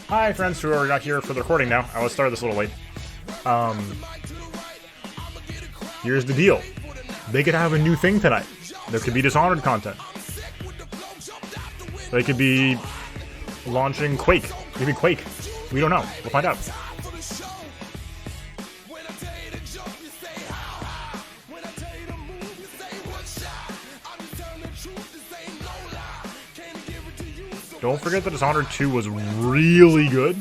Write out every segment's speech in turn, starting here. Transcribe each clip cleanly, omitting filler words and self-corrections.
Hi, friends who are not here for the recording now. I was started this a little late. Here's the deal. They could have a new thing tonight. There could be Dishonored content. They could be launching Quake. Maybe Quake. We don't know. We'll find out. Don't forget that Dishonored 2 was really good.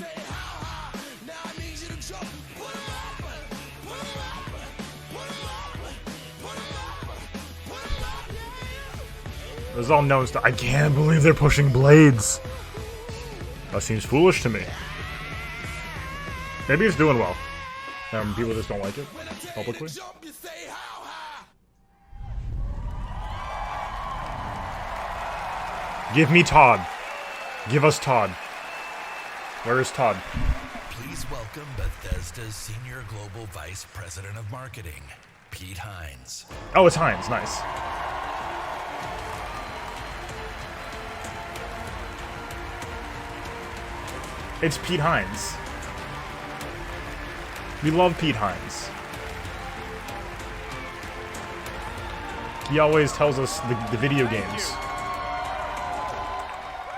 This is all known stuff. I can't believe they're pushing Blades. That seems foolish to me. Maybe it's doing well. People just don't like it publicly. Give me Todd. Give us Todd. Where is Todd? Please welcome Bethesda's Senior Global Vice President of Marketing, Pete Hines. Oh, it's Hines. Nice. It's Pete Hines. We love Pete Hines. He always tells us the video games.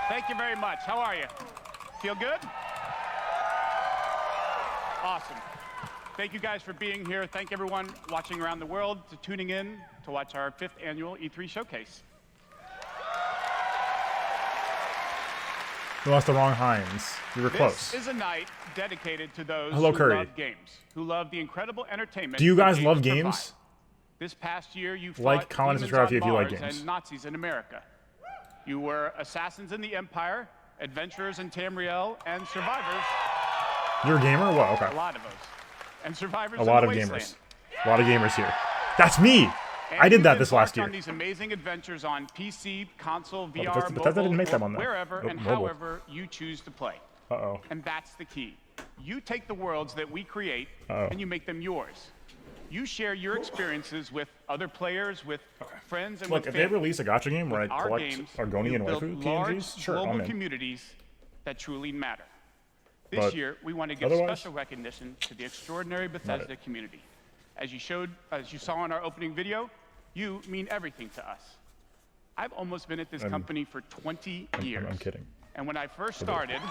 Thank you very much. How are you? Feel good? Awesome. Thank you guys for being here. Thank everyone watching around the world to tuning in to watch our 5th annual E3 showcase. We lost the wrong Hines. We were close. This is a night dedicated to those Hello, who Curry. love games, who love the incredible entertainment. Do you guys that love provide. games? This past year, you Like, fought comment, and demons subscribe on if you like Mars games. and Nazis in America. You were assassins in the Empire, adventurers in Tamriel, and survivors. You're a gamer? What? Okay. A lot of us. And survivors A lot in of the gamers. Wasteland. A lot of gamers here. That's me! And I did you've that this last embarked year. on these amazing adventures on PC, console, VR, Bethesda mobile, didn't make that or one, though. wherever Nope, and mobile. however you choose to play. Uh-oh. And that's the key. You take the worlds that we create and you make them yours. You share your experiences with other players, with friends, and Look, with if they family. release a gacha game where I Our collect games, Argonian you build waifu large TNGs, sure, I'm global in. communities that truly matter. This But year, we want to give otherwise, special recognition to the extraordinary Bethesda community. As you saw in our opening video, you mean everything to us. I've almost been at this company for 20 years. I'm kidding. And when I first started,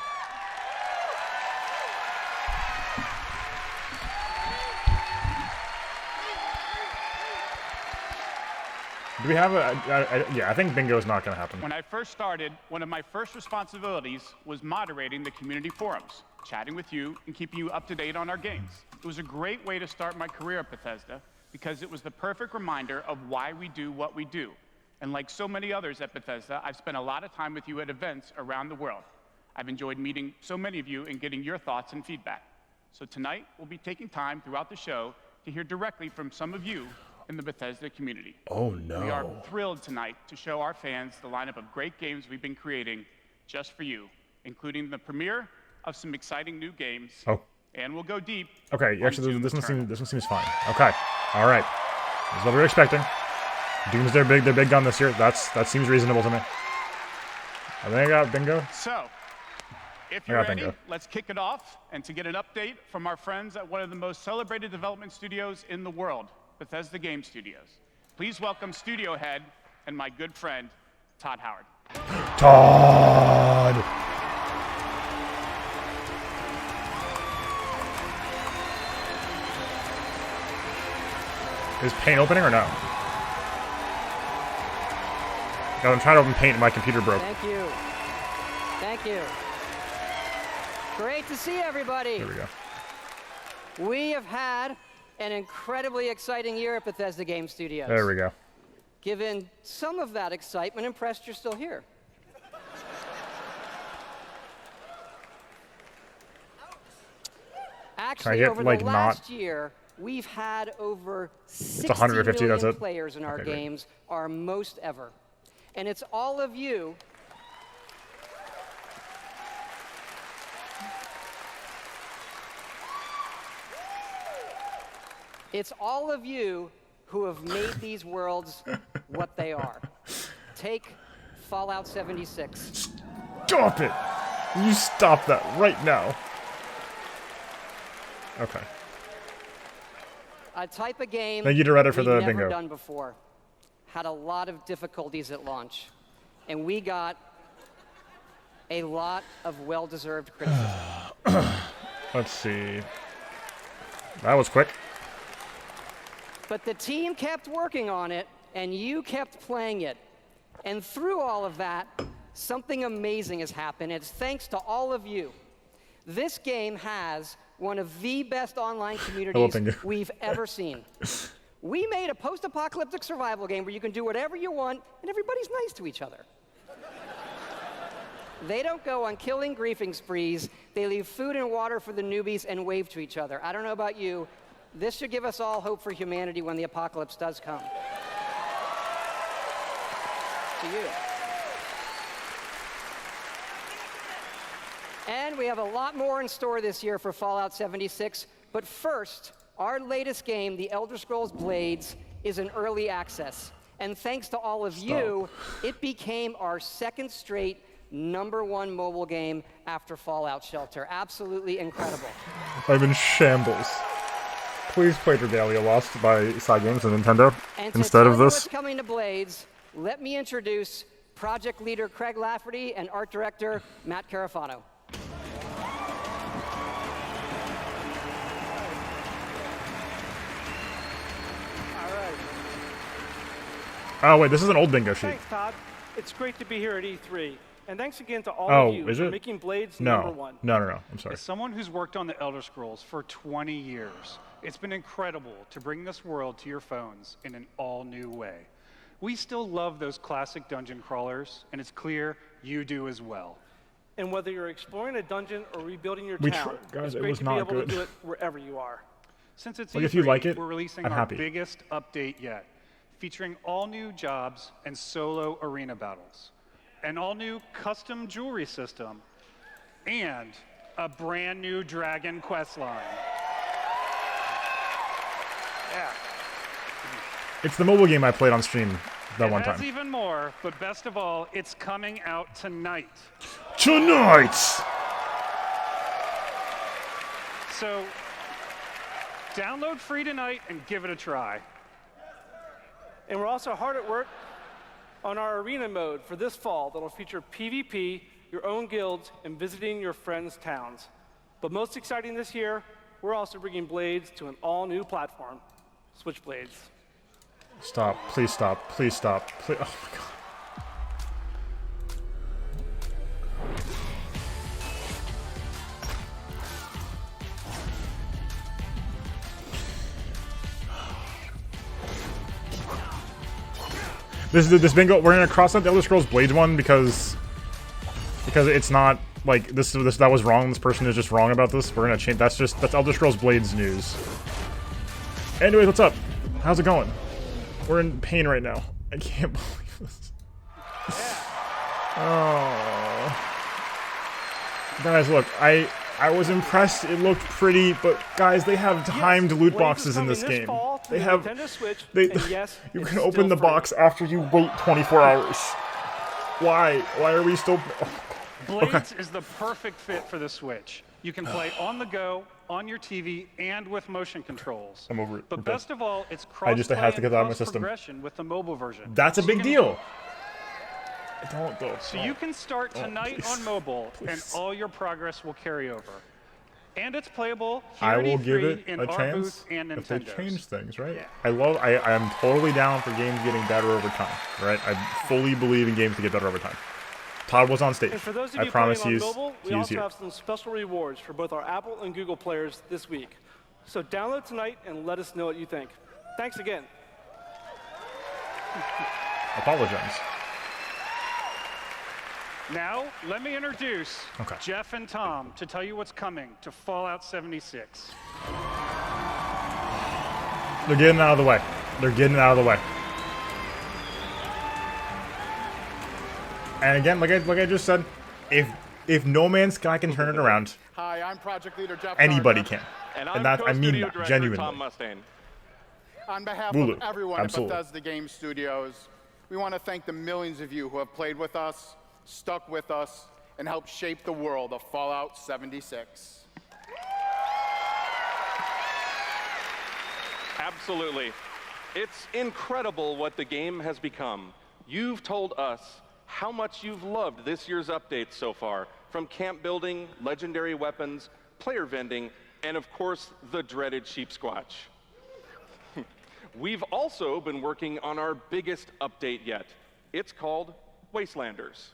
Do we have a... yeah, I think bingo is not going to happen. when I first started, one of my first responsibilities was moderating the community forums, chatting with you, and keeping you up to date on our games. It was a great way to start my career at Bethesda because it was the perfect reminder of why we do what we do. And like so many others at Bethesda, I've spent a lot of time with you at events around the world. I've enjoyed meeting so many of you and getting your thoughts and feedback. So tonight, we'll be taking time throughout the show to hear directly from some of you in the Bethesda community. Oh, no. We are thrilled tonight to show our fans the lineup of great games we've been creating just for you, including the premiere of some exciting new games. Oh. And we'll go deep. Okay, on actually, Doom this one Eternal. seems fine. Okay. All right. This is what we were expecting. Doom's their big gun this year. That seems reasonable to me. I think I got bingo. So, if I you're got ready, bingo. let's kick it off and to get an update from our friends at one of the most celebrated development studios in the world, Bethesda Game Studios. Please welcome studio head and my good friend, Todd Howard. Todd! Is Paint opening or no? No, I'm trying to open Paint and my computer broke. Thank you. Thank you. Great to see everybody. There we go. We have had an incredibly exciting year at Bethesda Game Studios. There we go. Given some of that excitement, impressed you're still here. Actually, get, over like, the not- last year, we've had over 60 150, million that's it? players in our Okay, great. games, our most ever. And it's all of you It's all of you who have made these worlds what they are. Take Fallout 76. Stop it! You stop that right now. Okay. A type of game Thank you to Reddit for we've the never bingo. done before. Had a lot of difficulties at launch, and we got a lot of well-deserved criticism. Let's see. That was quick. But the team kept working on it, and you kept playing it. And through all of that, something amazing has happened. It's thanks to all of you. This game has one of the best online communities we've ever seen. We made a post-apocalyptic survival game where you can do whatever you want, and everybody's nice to each other. They don't go on killing griefing sprees. They leave food and water for the newbies and wave to each other. I don't know about you. This should give us all hope for humanity when the apocalypse does come. To you. And we have a lot more in store this year for Fallout 76. But first, our latest game, The Elder Scrolls Blades, is in early access. And thanks to all of you, it became our second straight #1 mobile game after Fallout Shelter. Absolutely incredible. I'm in shambles. Please play Dragalia Lost by Side Games and Nintendo And instead of this. What's coming to Blades, let me introduce project leader Craig Lafferty and art director Matt Carafano. Oh wait, this is an old bingo sheet. Thanks, Todd. It's great to be here at E3. And thanks again to all Oh, of you is for it? making Blades No. #1. No. I'm sorry. As someone who's worked on the Elder Scrolls for 20 years, it's been incredible to bring this world to your phones in an all-new way. We still love those classic dungeon crawlers, and it's clear you do as well. And whether you're exploring a dungeon or rebuilding your We town, guys, it's it great was to not be able good. to do it wherever you are. Since it's Look, E3, if you like it, we're releasing I'm our happy. biggest update yet, featuring all new jobs and solo arena battles, an all-new custom jewelry system, and a brand new dragon quest line. Yeah. It's the mobile game I played on stream that one It has time. even more, but best of all, it's coming out tonight. Tonight! So download free tonight and give it a try. And we're also hard at work on our arena mode for this fall that'll feature PvP, your own guilds, and visiting your friends' towns. But most exciting this year, we're also bringing Blades to an all-new platform, Switchblades. Stop. Please stop. Please stop. Please. Oh my god. This bingo, we're gonna cross out the Elder Scrolls Blades one because it's not like this that was wrong. This person is just wrong about this. We're gonna change. That's Elder Scrolls Blades news. Anyways, what's up? How's it going? We're in pain right now. I can't believe this. Oh, guys, look, I was impressed. It looked pretty, but guys, they have timed loot boxes in this game. They have. You can open the box after you wait 24 hours. Why? Why are we still? Blades is the perfect fit for the Switch. You can play on the go, on your TV, and with motion controls. I'm over it. But best of all, it's I have to get that out of my cross-play system. progression with the mobile version. That's a big deal. Don't though. So you can start tonight on mobile, and all your progress will carry over. And it's playable here I at will E3 give it in a our chance booth and if they Nintendo's. change things, right? Yeah. I am totally down for games getting better over time, right? I fully believe in games to get better over time. Todd was on stage. And for those of I you promise playing he's on mobile, we he's also here. have some special rewards for both our Apple and Google players this week. So download tonight and let us know what you think. Thanks again. Apologize. Now, let me introduce Okay. Jeff and Tom to tell you what's coming to Fallout 76. They're getting it out of the way. They're getting it out of the way. And again, like I just said, if No Man's Sky can turn it around, Hi, I'm Project Leader Jeff anybody Gardner. can. And And that I mean that genuinely. Tom Mustaine. On behalf Wulu, of everyone absolutely. at Bethesda Game Studios, we want to thank the millions of you who have played with us, stuck with us, and help shape the world of Fallout 76. Absolutely. It's incredible what the game has become. You've told us how much you've loved this year's updates so far, from camp building, legendary weapons, player vending, and of course, the dreaded sheep squatch. We've also been working on our biggest update yet. It's called Wastelanders,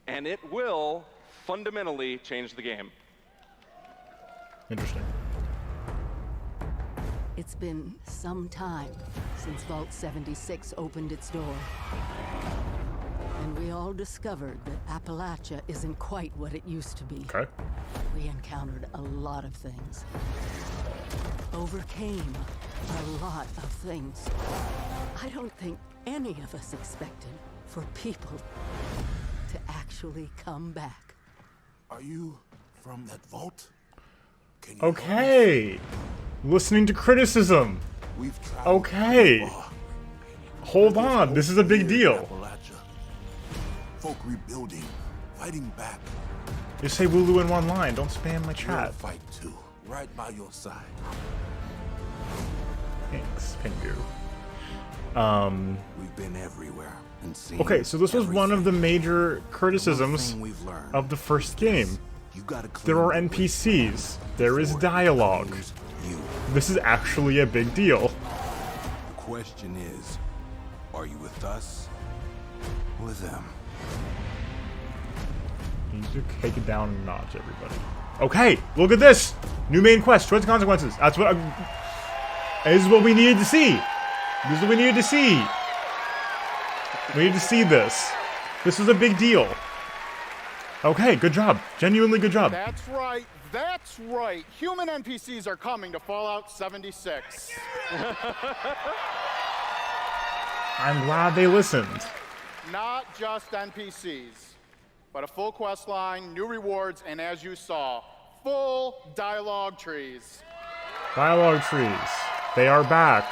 and it will fundamentally change the game. Interesting. It's been some time since Vault 76 opened its door. And we all discovered that Appalachia isn't quite what it used to be. Okay. We encountered a lot of things. Overcame a lot of things. I don't think any of us expected for people to actually come back. Are you from that vault? Can you Okay. Listening to criticism. We've traveled Okay. far. Hold There's on. hope This is a big here in deal. Appalachia. Folk rebuilding, fighting back. Just say Wooloo in one line. Don't spam my We'll chat. fight too, right by your side. Thanks, Pingu. We've been everywhere and seen. Okay, so this was one of the everything. major One criticisms thing we've learned of the first game. you gotta There are clean the way NPCs. There is before it dialogue. becomes You. This is actually a big deal. The question is, are you with us or with them? You need to take it down a notch, everybody. Okay, look at this! New main quest, choice and consequences. That's what this is what we needed to see. This is what we needed to see. We needed to see this. This is a big deal. Okay, good job. Genuinely good job. That's right. That's right. Human NPCs are coming to Fallout 76. I'm glad they listened. Not just NPCs, but a full quest line, new rewards, and as you saw, full dialogue trees. Dialogue trees. They are back.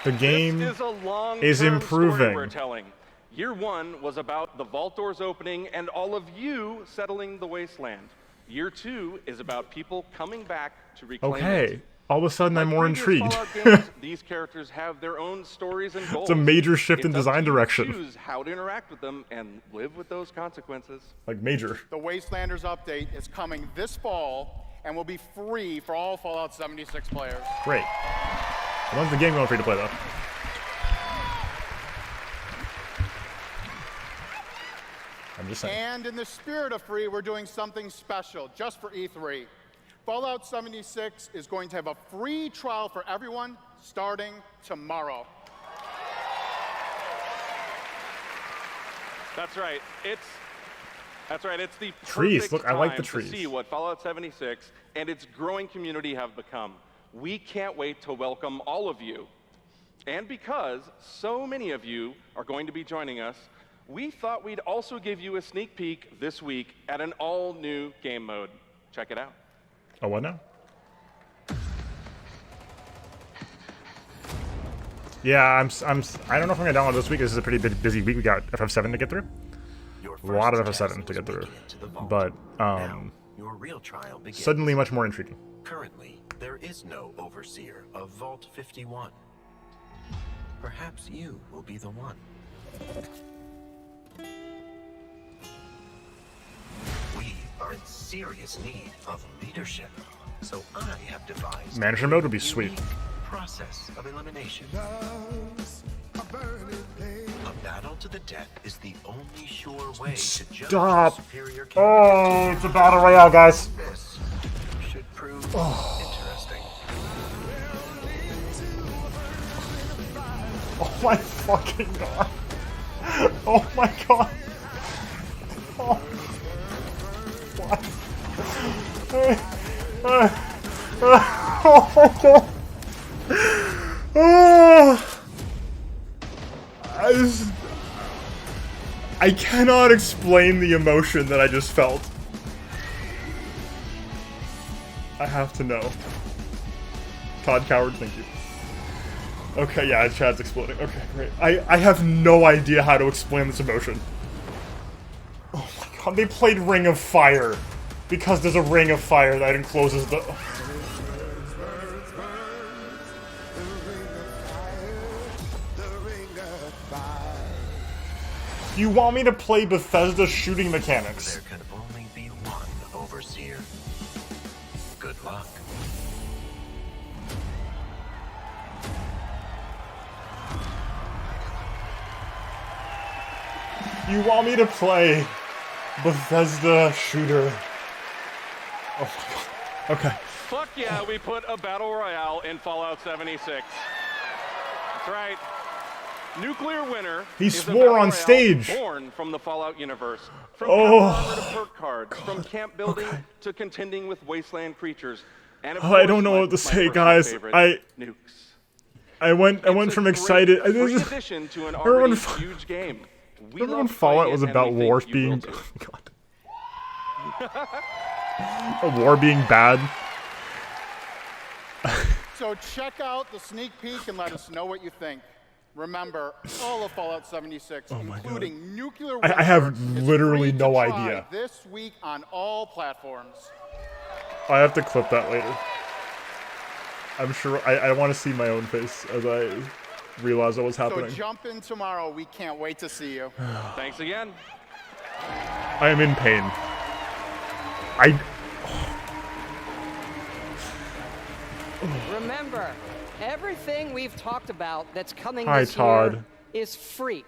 The game This is a long-term is improving. story we're telling. Year one was about the vault doors opening and all of you settling the wasteland. Year two is about people coming back to reclaim Okay. it. All of a sudden, I'm Like more previous intrigued. Fallout games, these characters have their own stories and goals. It's a major shift in It's up design to you to direction. choose how to interact with them and live with those consequences. Like, major. The Wastelanders update is coming this fall and will be free for all Fallout 76 players. Great. As long as the game going free to play, though. I'm just saying. And in the spirit of free, we're doing something special just for E3. Fallout 76 is going to have a free trial for everyone starting tomorrow. That's right. It's the Trees. perfect Look, I like the time trees. to see what Fallout 76 and its growing community have become. We can't wait to welcome all of you. And because so many of you are going to be joining us, we thought we'd also give you a sneak peek this week at an all-new game mode. Check it out. Oh, what now? Yeah, I don't know if I'm gonna download this week. This is a pretty busy week. We got FF7 to get through. Your A lot of first FF7 test to get was through. making it to the vault. But, Now, your real trial begins. suddenly much more intriguing. Currently, there is no overseer of Vault 51. Perhaps you will be the one. We are in serious need of leadership, so I have devised Manager mode would be a sweet. unique process of elimination. A battle to the death is the only sure way to judge Stop. superior candidates. Oh, it's a battle royale, guys. This should prove interesting. Oh my fucking god. Oh my god. Oh. What? Oh my god. Oh. I cannot explain the emotion that I just felt. I have to know. Todd Coward, thank you. Okay, yeah, Chad's exploding. Okay, great. I have no idea how to explain this emotion. Oh my god. They played Ring of Fire because there's a Ring of Fire that encloses the. You want me to play Bethesda shooting mechanics? There can only be one overseer. Good luck. You want me to play Bethesda shooter? Oh my god. Okay. Fuck yeah, we put a battle royale in Fallout 76. That's right. Nuclear Winter. He is a swore battle on royale stage. Born from the Fallout universe. From Oh. capture to perk cards, from camp building to contending with wasteland creatures. And of I course, don't know what to my say, personal guys. favorite, nukes. I went It's from a excited. great free This is- addition to an Everyone already f- huge game. We Remember when love Fallout playing was it, and about we war think you will being? too. Oh god. A war being bad. So check out the sneak peek and let us know what you think. Remember, all of Fallout 76, including Nuclear Winter, I have is literally free to no try idea. this week on all platforms. I have to clip that later. I'm sure I want to see my own face as I realize what was happening. So jump in tomorrow. We can't wait to see you. Thanks again. I am in pain. Remember, everything we've talked about that's coming Hi, this Todd. year is free.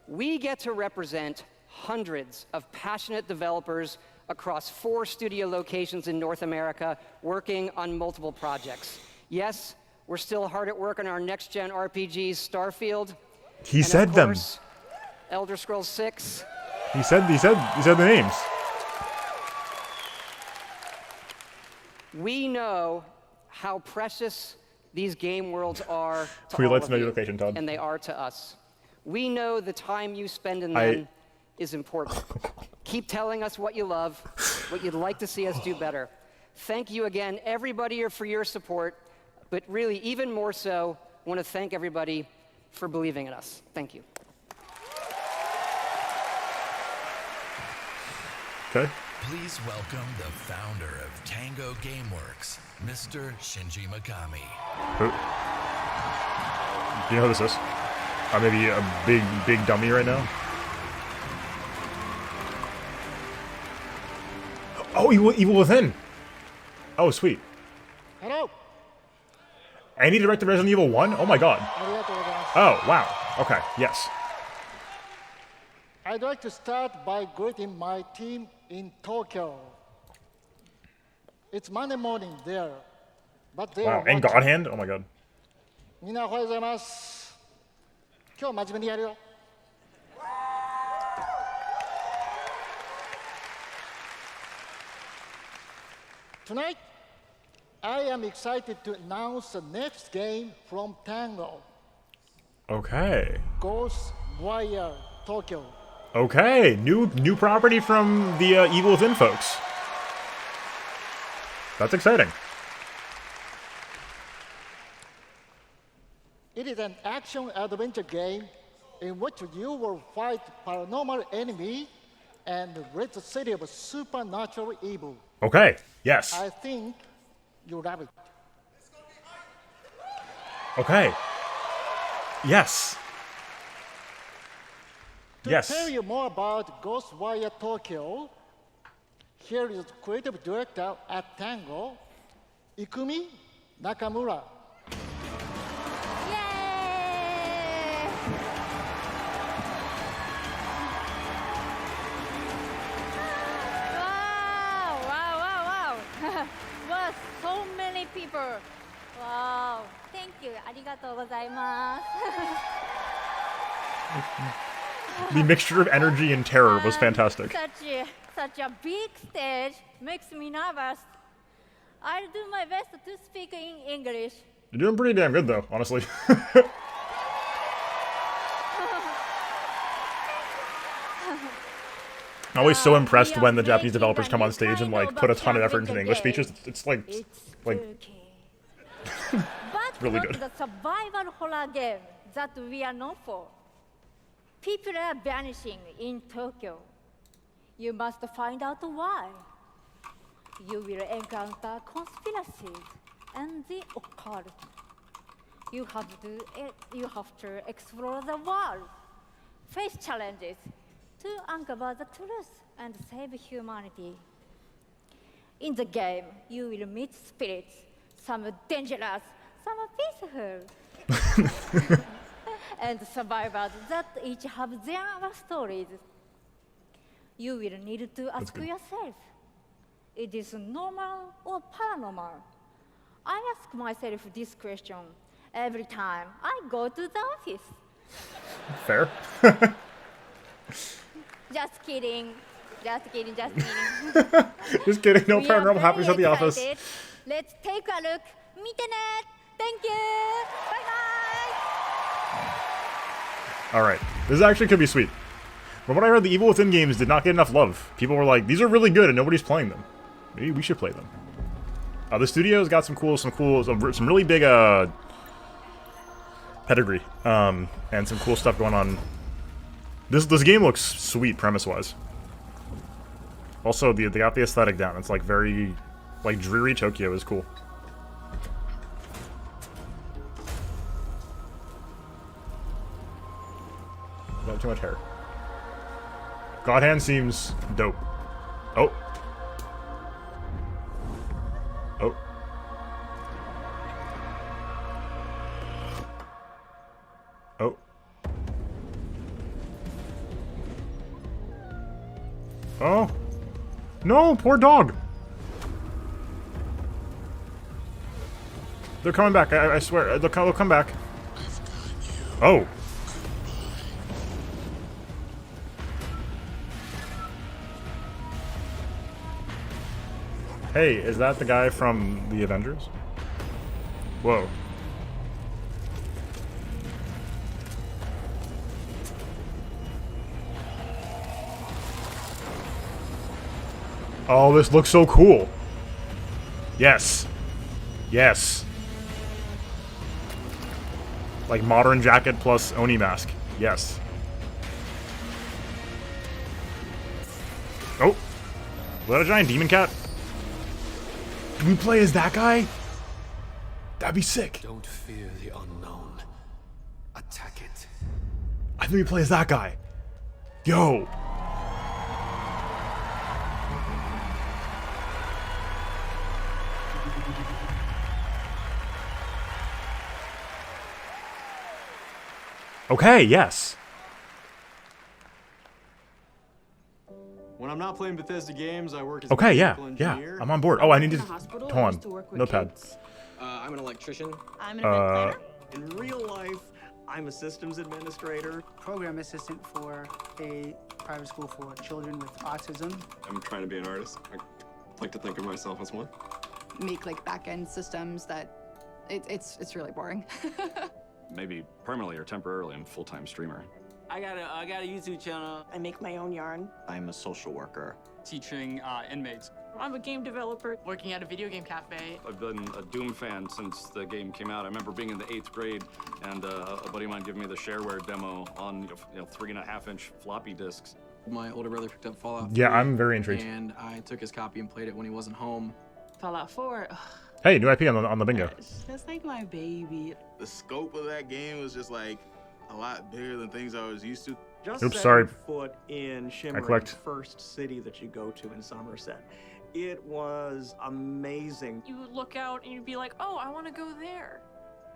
We get to represent hundreds of passionate developers across 4 studio locations in North America working on multiple projects. Yes, we're still hard at work on our next-gen RPGs, Starfield. He and said of them. course, Elder Scrolls 6. He said the names. We know how precious these game worlds are to Please all let us of know your you, location, Todd. and they are to us. We know the time you spend in them is important. Keep telling us what you love, what you'd like to see us do better. Thank you again, everybody, for your support, but really, even more so, I want to thank everybody for believing in us. Thank you. Okay. Please welcome the founder of Tango Gameworks, Mr. Shinji Mikami. Who? Do you know who this is? Maybe a big dummy right now? Oh, Evil Within! Oh, sweet. Hello. And he directed Resident Evil 1? Oh my god. Oh, wow. Okay, yes. I'd like to start by greeting my team in Tokyo. It's Monday morning there, but they Wow, are and watching. God Hand? Oh my god. みんなおはようございます。今日真面目にやるよ。Tonight, I am excited to announce the next game from Tango, Okay. Ghostwire Tokyo. Okay, new property from the Evil Within folks. That's exciting. It is an action-adventure game in which you will fight paranormal enemy and rid the city of supernatural evil. Okay, yes. I think you'll love it. Okay. Yes. To Yes. tell you more about Ghostwire Tokyo, here is creative director at Tango, Ikumi Nakamura. Wow. Wow, so many people. Wow. Thank you. ありがとうございます。 The mixture of energy and terror was fantastic. Such a big stage makes me nervous. I'll do my best to speak in English. You're doing pretty damn good, though, honestly. I'm always so impressed when the Japanese developers come on stage and like put a ton of effort into the English speeches. It's like But really not good. the survival horror game that we are known for. People are vanishing in Tokyo. You must find out why. You will encounter conspiracies and the occult. You have to explore the world, face challenges to uncover the truth and save humanity. In the game, you will meet spirits, some dangerous, some peaceful, and survivors that each have their stories. You will need to ask yourself, is this normal or paranormal? I ask myself this question every time I go to the office. Fair. Just kidding. Just kidding. Just kidding. No We are paranormal happenings at very the office. excited. Let's take a look. Meet the net. Thank you. Bye bye. All right, this actually could be sweet. From what I heard, the Evil Within games did not get enough love. People were like, "These are really good," and nobody's playing them. Maybe we should play them. The studio's got some really big pedigree, and some cool stuff going on. This game looks sweet premise-wise. Also, they got the aesthetic down. It's like very, like dreary Tokyo is cool. Got too much hair. God Hand seems dope. Oh. Oh. Oh. Oh. No, poor dog. They're coming back. I swear. They'll come back. Oh. Hey, is that the guy from the Avengers? Whoa. Oh, this looks so cool. Yes. Yes. Like modern jacket plus Oni mask. Yes. Oh. Was that a giant demon cat? Can we play as that guy? That'd be sick. Don't fear the unknown. Attack it. I think we play as that guy. Yo. Okay, yes. When I'm not playing Bethesda games, I work as Okay, a yeah, mechanical yeah. engineer. I'm on board. Oh, I need to. In a hospital, Hold I on. used to work with Notepad. kids. I'm an electrician. I'm an event planner. In real life, I'm a systems administrator. Program assistant for a private school for children with autism. I'm trying to be an artist. I like to think of myself as one. Make like back-end systems that it's really boring. Maybe permanently or temporarily, I'm a full-time streamer. I got a YouTube channel. I make my own yarn. I'm a social worker. Teaching inmates. I'm a game developer working at a video game cafe. I've been a Doom fan since the game came out. I remember being in the 8th grade and a buddy of mine giving me the shareware demo on 3.5-inch floppy disks. My older brother picked up Fallout 3, Yeah, I'm very intrigued. And I took his copy and played it when he wasn't home. Fallout 4. Ugh, Hey, new IP on the bingo. it's just like my baby. The scope of that game was just like a lot bigger than things I was used to. Just Oops, set sorry. your foot in Shimmering, clicked. first city that you go to in Somerset. It was amazing. You would look out and you'd be like, oh, I want to go there.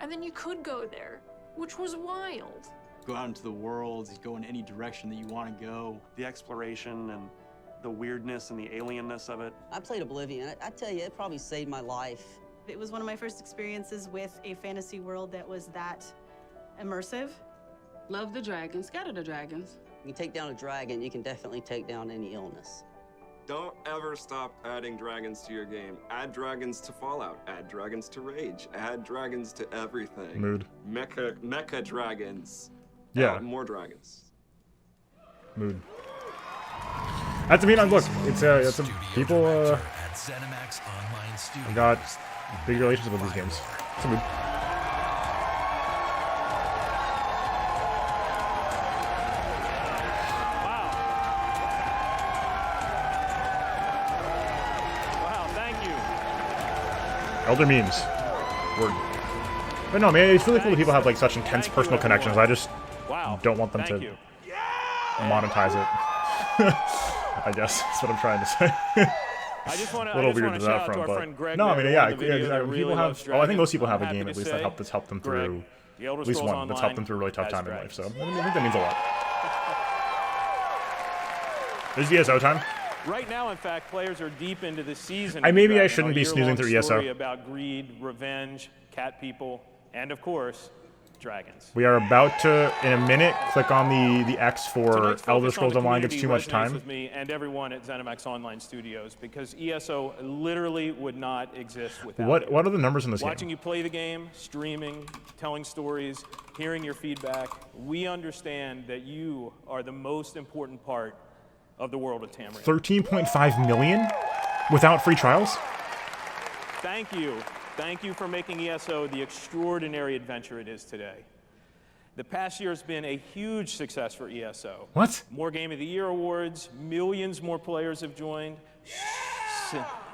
And then you could go there, which was wild. Go out into the world, go in any direction that you want to go. The exploration and the weirdness and the alienness of it. I played Oblivion. I tell you, it probably saved my life. It was one of my first experiences with a fantasy world that was that immersive. Love the dragons. Scattered the dragons. You take down a dragon, you can definitely take down any illness. Don't ever stop adding dragons to your game. Add dragons to Fallout. Add dragons to Rage. Add dragons to everything. Mood. Mecha dragons. Yeah. Add more dragons. Mood. That's I mean, look, it's a people At ZeniMax Online Studios. got big relationship with these games. It's a mood. Elder memes. Word. But no, man, it's really cool that people have like such intense personal connections. I just don't want them to monetize it. I guess that's what I'm trying to say. I just want to. A little weird to that front, but no, I mean, yeah, exactly. People have. Oh, I think most people have a game at least that's helped them through. At least one that's helped them through a really tough time in life. So I think that means a lot. There's ESO time. Right now, in fact, players are deep into the season. Maybe I shouldn't be snoozing through ESO. Story about greed, revenge, cat people, and of course, dragons. We are about to, in a minute, click on the X for Elder Scrolls Online. Gets too much time. With me and everyone at ZeniMax Online Studios, because ESO literally would not exist without you. What are the numbers in this game? Watching you play the game, streaming, telling stories, hearing your feedback, we understand that you are the most important part of the world of Tamriel. 13.5 million without free trials? Thank you. Thank you for making ESO the extraordinary adventure it is today. The past year has been a huge success for ESO. What? More Game of the Year awards, millions more players have joined.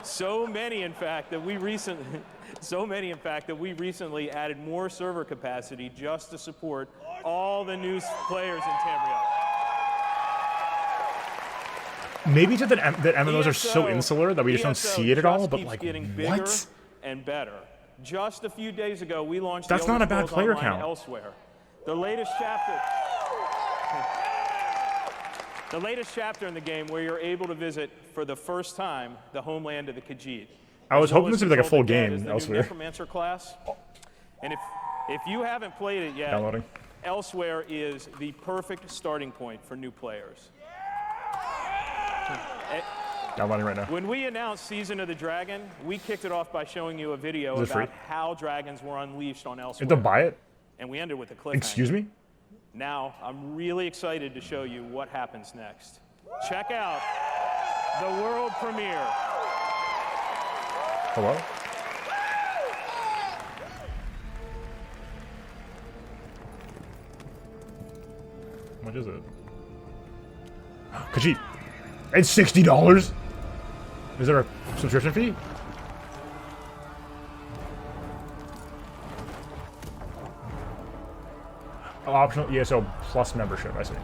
So many, in fact, that we recently added more server capacity just to support all the new players in Tamriel. Maybe it's that MMOs are so insular that we just don't see it at all, but like, what? And better. Just a few days ago, we launched That's not a bad player count. Elsewhere. The latest chapter in the game where you're able to visit for the first time the homeland of the Khajiit. I was hoping this would be like a full game Elsewhere. Necromancer class. And if you haven't played it yet, Downloading. Elsewhere is the perfect starting point for new players. Downloading right now. When we announced Season of the Dragon, we kicked it off by showing you a video about how dragons were unleashed on Elsewhere. You have to buy it? And we ended with a cliffhanger. Excuse me? Now, I'm really excited to show you what happens next. Check out the world premiere. Hello? How much is it? Khajiit. It's $60? Is there a subscription fee? Oh, optional ESO Plus membership, I see.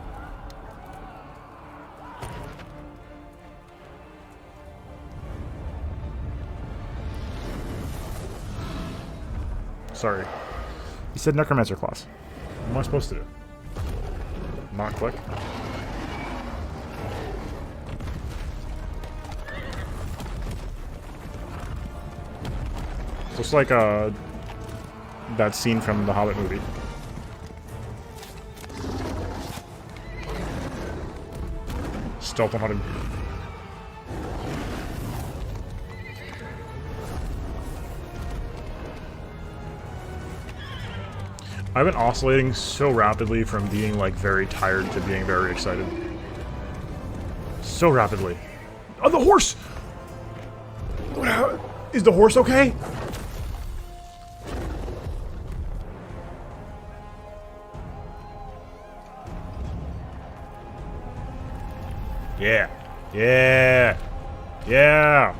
Sorry. You said Necromancer class. What am I supposed to do? Not click? Looks like that scene from the Hobbit movie. Stealth 100. I've been oscillating so rapidly from being like very tired to being very excited. So rapidly. Oh, the horse! Is the horse okay? Yeah. Yeah. Yeah.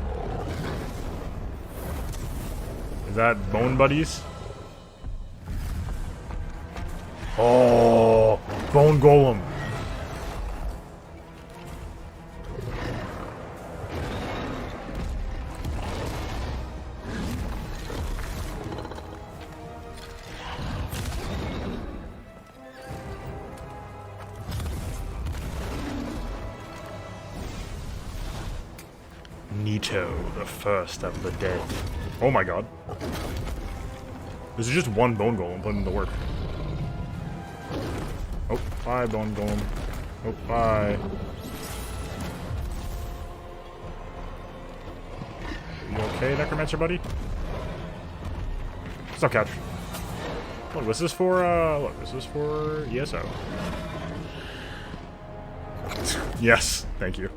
Is that Bone Buddies? Oh, Bone Golem. Nito, the first of the dead. Oh my god. This is just one Bone Golem put into work. Oh, bye, Bone Golem. Oh, bye. You okay, Necromancer buddy? What's up, Catch? Look, this is for, ESO. Yes, thank you.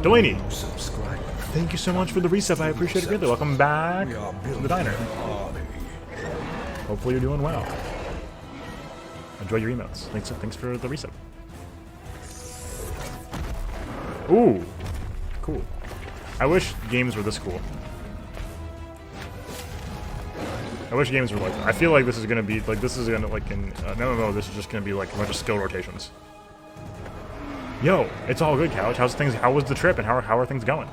Delaney, thank you so much for the resub. I appreciate it greatly. Welcome back to the diner. Hopefully you're doing well. Enjoy your emotes. Thanks for the resub. Ooh, cool. I wish games were this cool. I wish games were like that. I feel like this is gonna be like this is gonna like in MMO. This is just gonna be like a bunch of skill rotations. Yo, it's all good, Couch. How's things? How was the trip, and how are things going?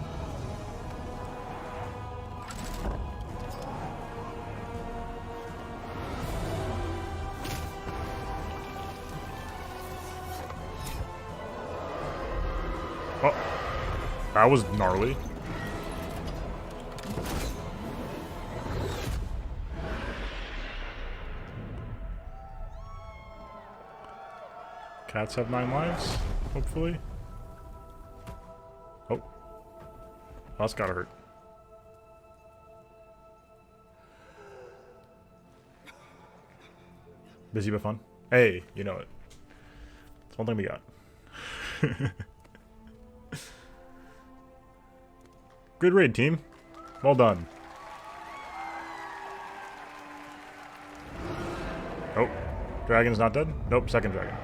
Oh, that was gnarly. Cats have 9 lives, hopefully. Oh. That's gotta hurt. Busy but fun. Hey, you know it. It's one thing we got. Good raid, team. Well done. Oh. Dragon's not dead? Nope, second dragon.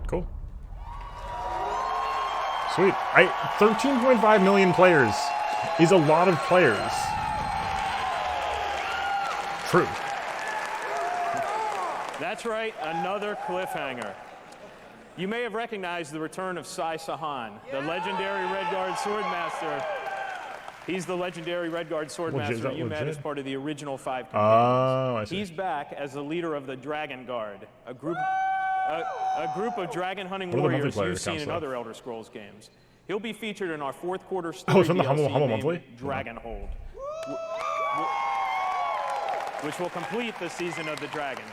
Cool. Sweet. 13.5 million players is a lot of players. True. That's right, another cliffhanger. You may have recognized the return of Sai Sahan, the legendary Redguard Swordmaster. He's the legendary Redguard Swordmaster you met as part of the original 5 campaigns. Oh, I see. He's back as the leader of the Dragon Guard, a group of dragon hunting warriors you've seen in other Elder Scrolls games. He'll be featured in our 4th quarter story DLC named Dragonhold, which will complete the season of the Dragon.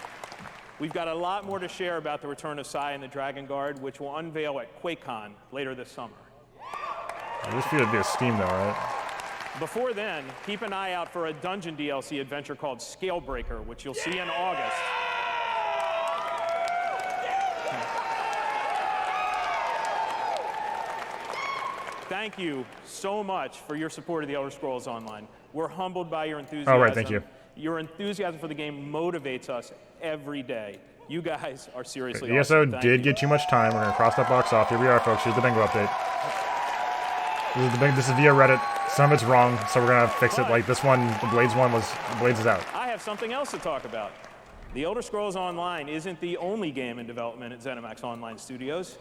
We've got a lot more to share about the return of Sai and the Dragon Guard, which will unveil at QuakeCon later this summer. This would be a Steam though, right? Before then, keep an eye out for a dungeon DLC adventure called Scalebreaker, which you'll see in August. Thank you so much for your support of the Elder Scrolls Online. We're humbled by your enthusiasm. All right, thank you. Your enthusiasm for the game motivates us every day. You guys are seriously ESO awesome. did get too much time. We're going to cross that box off. Here we are, folks. Here's the bingo update. This is via Reddit. Some of it's wrong, so we're going to fix it. Like this one, the Blades one was, Blades is out. I have something else to talk about. The Elder Scrolls Online isn't the only game in development at ZeniMax Online Studios.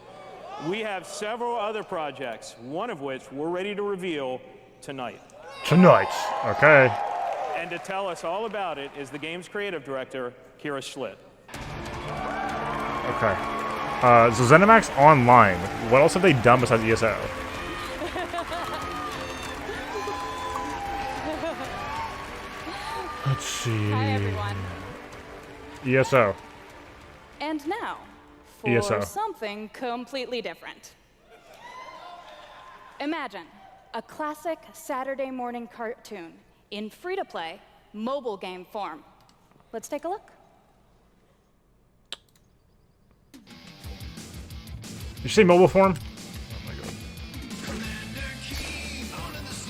We have several other projects, one of which we're ready to reveal tonight. Tonight, okay. And to tell us all about it is the game's creative director, Kira Schlitt. Okay. So ZeniMax Online, what else have they done besides ESO? Let's see. Hi, everyone. ESO. And now, for ESO. something completely different. Imagine a classic Saturday morning cartoon in free-to-play mobile game form. Let's take a look. Did you say mobile form?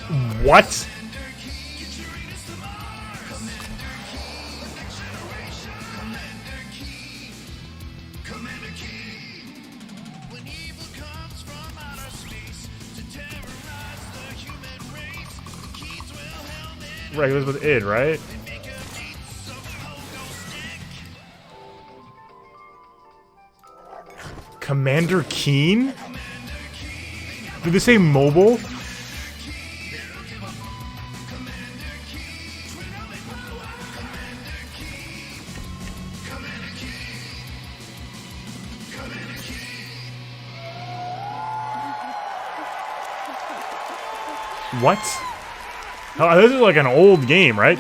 Oh my god. What? Right, it was with id, right? Commander Keen? Did they say mobile? What? Oh, this is like an old game, right?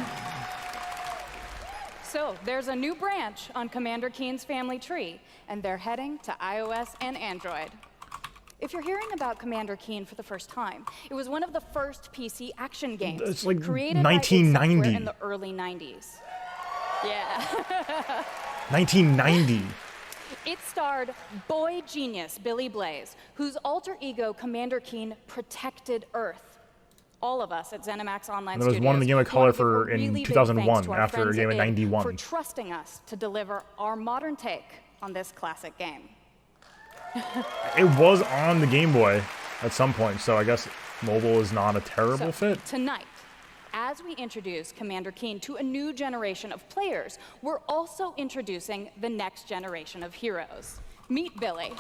So, there's a new branch on Commander Keen's family tree, and they're heading to iOS and Android. If you're hearing about Commander Keen for the first time, it was one of the first PC action games It's like created 1990. by id Software in the early 90s. Yeah. 1990. It starred boy genius Billy Blaze, whose alter ego Commander Keen protected Earth. All of us at ZeniMax Online And there was Studios one in the Game of Color want to give for a really in big 2001 thanks to our after a friends game in at id 91. for trusting us to deliver our modern take on this classic game. It was on the Game Boy at some point, so I guess Mobile is not a terrible fit. Tonight, as we introduce Commander Keen to a new generation of players, we're also introducing the next generation of heroes. Meet Billy.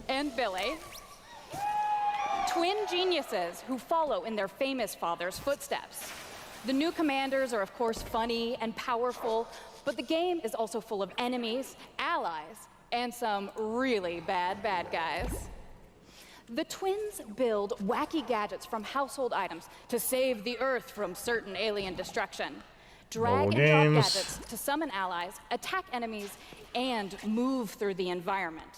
And Billy. Twin geniuses who follow in their famous father's footsteps. The new commanders are, of course, funny and powerful, but the game is also full of enemies, allies, and some really bad guys. The twins build wacky gadgets from household items to save the Earth from certain alien destruction. Drag and drop gadgets to summon allies, attack enemies, and move through the environment.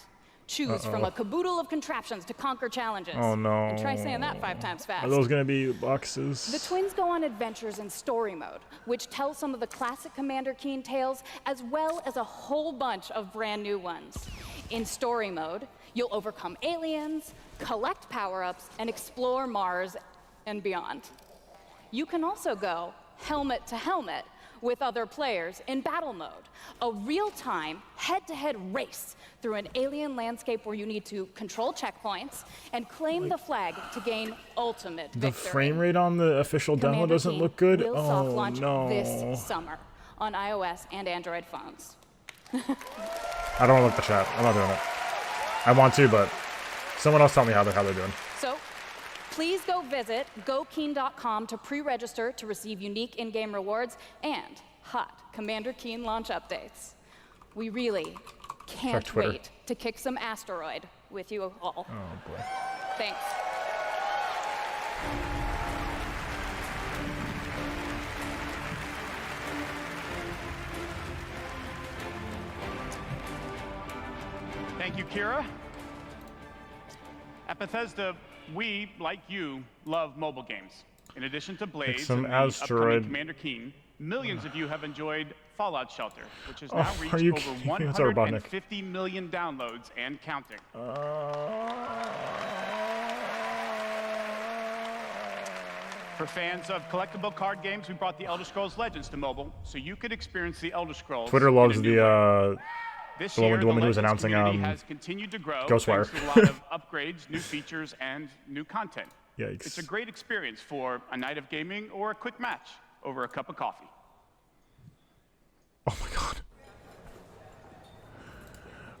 Choose from a caboodle of contraptions to conquer challenges. Oh no. And try saying that 5 times fast. Are those gonna be boxes? The twins go on adventures in story mode, which tells some of the classic Commander Keen tales, as well as a whole bunch of brand new ones. In story mode, you'll overcome aliens, collect power-ups, and explore Mars and beyond. You can also go helmet to helmet with other players in battle mode, a real-time, head-to-head race through an alien landscape where you need to control checkpoints and claim the flag to gain ultimate victory. The frame rate on the official demo Commander doesn't Keen look good. will soft launch no. this summer on iOS and Android phones. I don't want to look at the chat. I'm not doing it. I want to, but someone else tell me how they're doing. So, please go visit gokeen.com to pre-register to receive unique in-game rewards and hot Commander Keen launch updates. We really can't wait to kick some asteroid with you all. Oh boy. Thanks. Thank you, Kira. At Bethesda, we, like you, love mobile games. In addition to Blades and the upcoming Commander Keen, millions of you have enjoyed Fallout Shelter, which has now reached over 150 million downloads and counting. For fans of collectible card games, we brought the Elder Scrolls Legends to mobile, so you could experience the Elder Scrolls. Twitter loves the This year, woman who was announcing has continued to grow Ghostwire. thanks to a lot of upgrades, new features, and new content. Yikes. It's a great experience for a night of gaming or a quick match over a cup of coffee. Oh my god.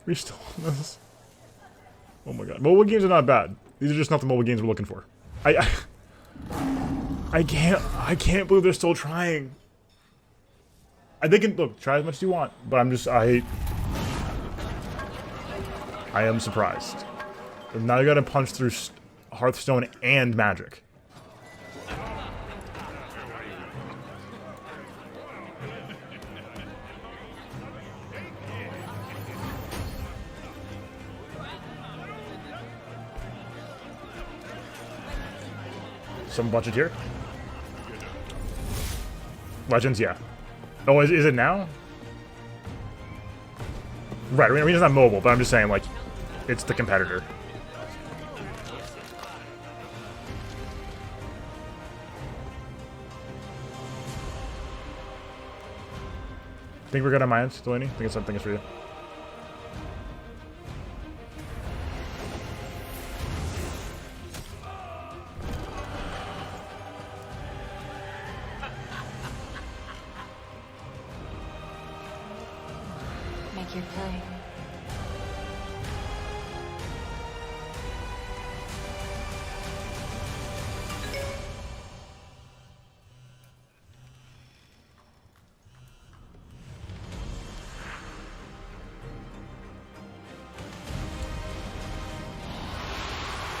We still on this? Oh my god. Mobile games are not bad. These are just not the mobile games we're looking for. I can't believe they're still trying. They can look, try as much as you want, but I am surprised. Now you gotta punch through Hearthstone and Magic. Some budget here. Legends, yeah. Oh, is it now? Right, I mean, it's not mobile, but I'm just saying, like, it's the competitor. Think we're good on my end, Delaney? Think it's something for you. Make your play.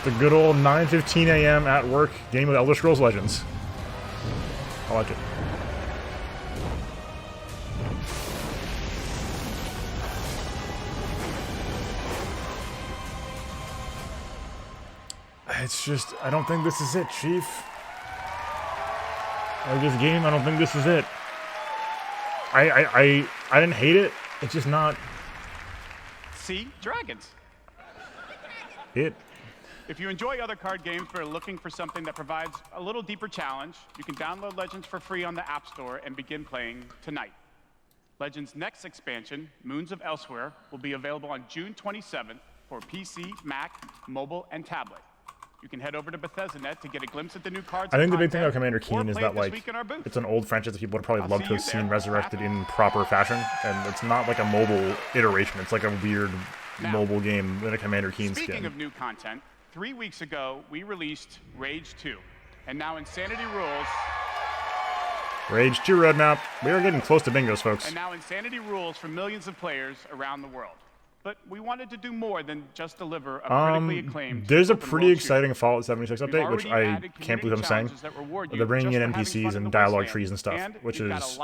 The good old 9:15 a.m. at work game of Elder Scrolls Legends. I like it. It's just, I don't think this is it, Chief. Like this game, I don't think this is it. I didn't hate it. It's just not See? Dragons. it. If you enjoy other card games but are looking for something that provides a little deeper challenge, you can download Legends for free on the App Store and begin playing tonight. Legends' next expansion, Moons of Elsewhere, will be available on June 27th for PC, Mac, mobile, and tablet. You can head over to Bethesda.net to get a glimpse at the new cards. I think the big thing about Commander Keen is that, like, it's an old franchise that people would probably love to have seen resurrected in proper fashion, and it's not like a mobile iteration. It's like a weird mobile game in a Commander Keen skin. Speaking of new content, 3 weeks ago, we released Rage 2, and now Insanity Rules... Rage 2 roadmap. We are getting close to bingos, folks. And now Insanity rules for millions of players around the world. But we wanted to do more than just deliver a critically acclaimed. There's a pretty exciting Fallout 76 update, which I can't believe I'm saying. They're bringing in NPCs and dialogue trees and stuff, which is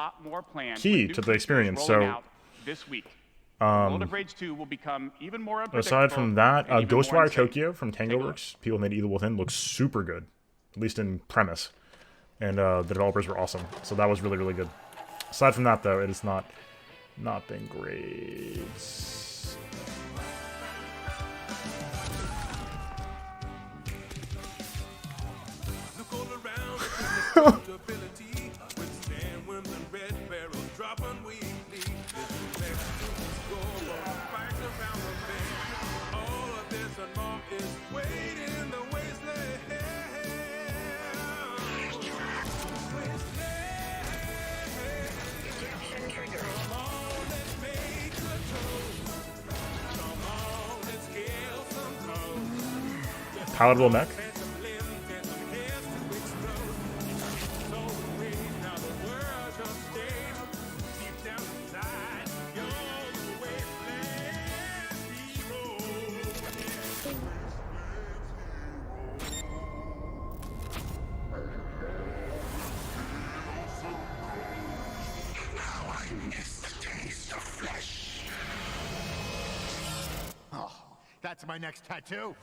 key to the experience. So, this week, World of Rage 2 will become even more unpredictable. Aside from that, Ghostwire Tokyo from TangoWorks, people made Evil Within, looks super good, at least in premise. And the developers were awesome, so that was really, really good. Aside from that, though, it has not been great. Palatable mech. Oh, that's my next tattoo.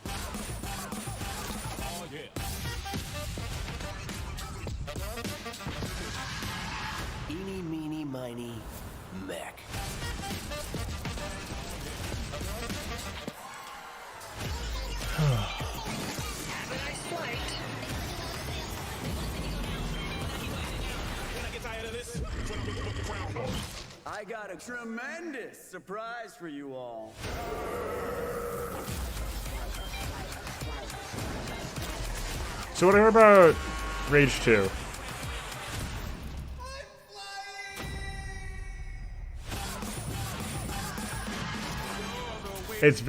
Oh, yeah. Eeny, meeny, miny, mech. I got a tremendous surprise for you all. So what I heard about Rage 2? It's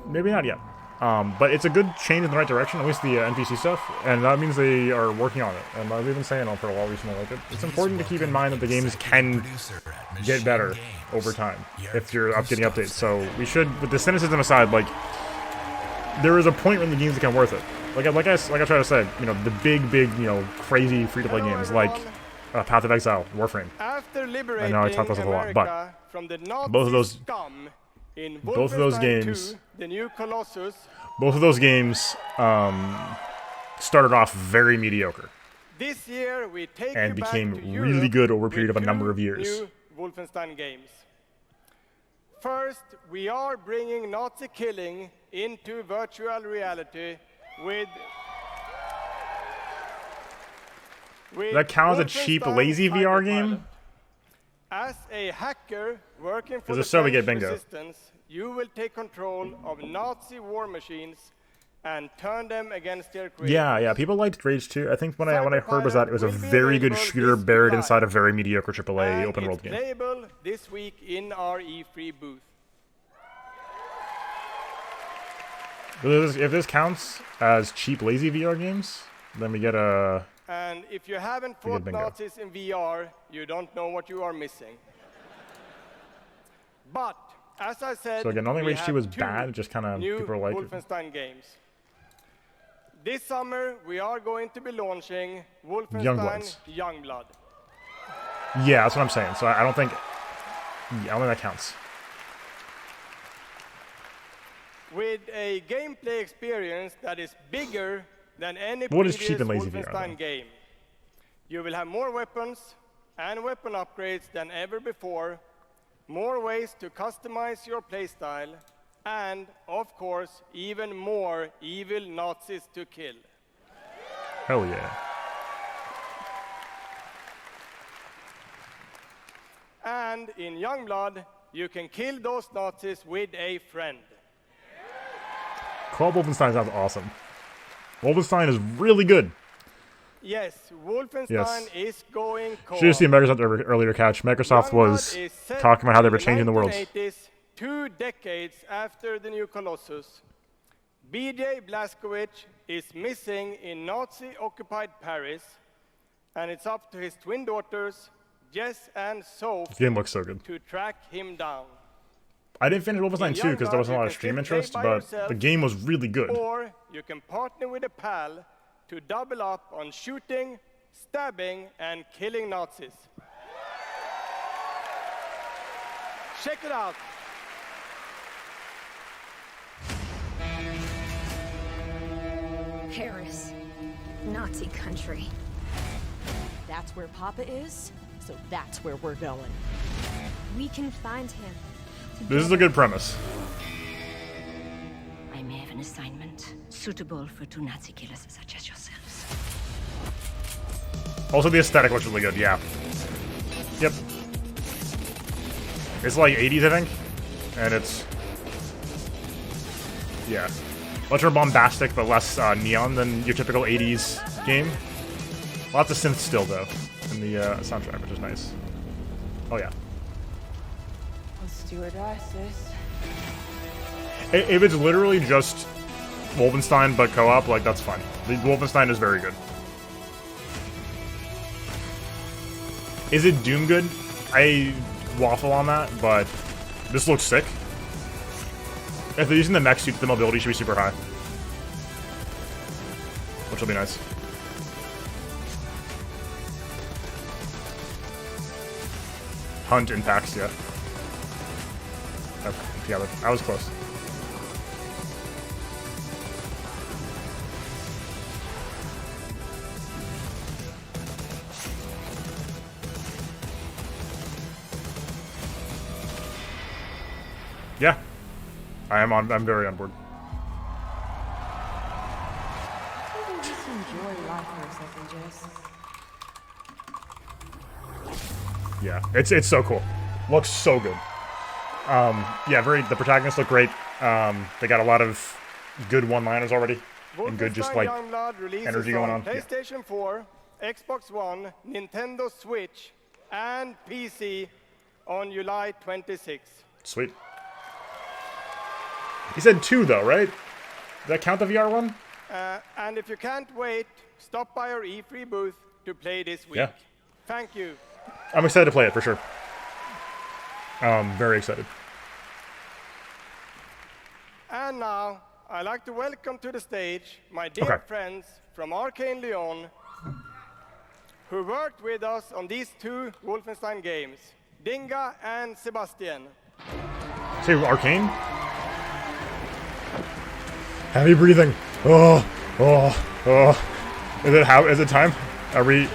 maybe not yet, but it's a good change in the right direction, at least the NPC stuff, and that means they are working on it. And I've been saying it for a while recently, like it's important to keep in mind that the games can get better over time if you're getting updates. So we should, with the cynicism aside, like there is a point when the games become worth it. Like I try to say, you know, the big, you know, crazy free-to-play games like Path of Exile, Warframe. I know I talked about this a lot, but both of those games, the new Colossus, started off very mediocre. This year we take and became really good over a period of a number of years. New Wolfenstein games. First, we are bringing Nazi killing into virtual reality with that counts as a cheap, lazy VR game? As a hacker working for the Soviet bingo. Resistance, you will take control of Nazi war machines and turn them against their creators. Yeah, people liked Rage 2. I think what I heard was that it was a very good shooter buried inside a very mediocre AAA open world game. Labeled this week in our E3 booth. If this counts as cheap, lazy VR games, then we get a... And if you haven't fought Nazis in VR, you don't know what you are missing. But, as I said, so again, only Rage 2 was bad, just kind of people like it. Wolfenstein games. This summer, we are going to be launching Wolfenstein Youngblood. Yeah, that's what I'm saying. So I don't think that counts. With a gameplay experience that is bigger than any previous cheap and lazy Wolfenstein game. You will have more weapons and weapon upgrades than ever before, more ways to customize your playstyle, and, of course, even more evil Nazis to kill. Hell yeah. And in Youngblood, you can kill those Nazis with a friend. Co-op Wolfenstein sounds awesome. Wolfenstein is really good. Yes, Wolfenstein is going co-op. Should have seen Microsoft earlier catch. Microsoft was talking about how they were changing the world. 2 decades after the new Colossus, BJ Blazkowicz is missing in Nazi-occupied Paris, and it's up to his twin daughters, Jess and Soph, This game looks so good. to track him down. I didn't finish Wolfenstein 2 because there wasn't a lot of stream interest, but the game was really good. Or you can partner with a pal to double up on shooting, stabbing, and killing Nazis. Check it out. Paris. Nazi country. That's where Papa is, so that's where we're going. We can find him. This is a good premise. I may have an assignment suitable for 2 Nazi killers such as yourselves. Also, the aesthetic looks really good, yeah. Yep. It's like 80s, I think. And it's... yeah. Much more bombastic, but less neon than your typical 80s game. Lots of synths still, though, in the soundtrack, which is nice. Oh, yeah. Let's do it, sis. If it's literally just Wolfenstein but co-op, like, that's fine. The Wolfenstein is very good. Is it Doom good? I waffle on that, but this looks sick. If they're using the mech suit, the mobility should be super high. Which will be nice. Hunt impacts, yeah. Okay, together. I was close. Yeah. I'm very on board. Just enjoy life for a second, Jess. Yeah, it's so cool. Looks so good. Yeah, the protagonists look great. They got a lot of good one-liners already. And good just like energy going on. PlayStation 4, Xbox One, Nintendo Switch, and PC on July 26th. Sweet. He said 2 though, right? Does that count the VR one? And if you can't wait, stop by our E3 booth to play this week. Yeah. Thank you. I'm excited to play it for sure. Very excited. And now, I'd like to welcome to the stage my dear friends from Arcane Lyon, who worked with us on these 2 Wolfenstein games, Dinga and Sebastian. Say Arcane? Heavy breathing. Oh. Is it time? Are we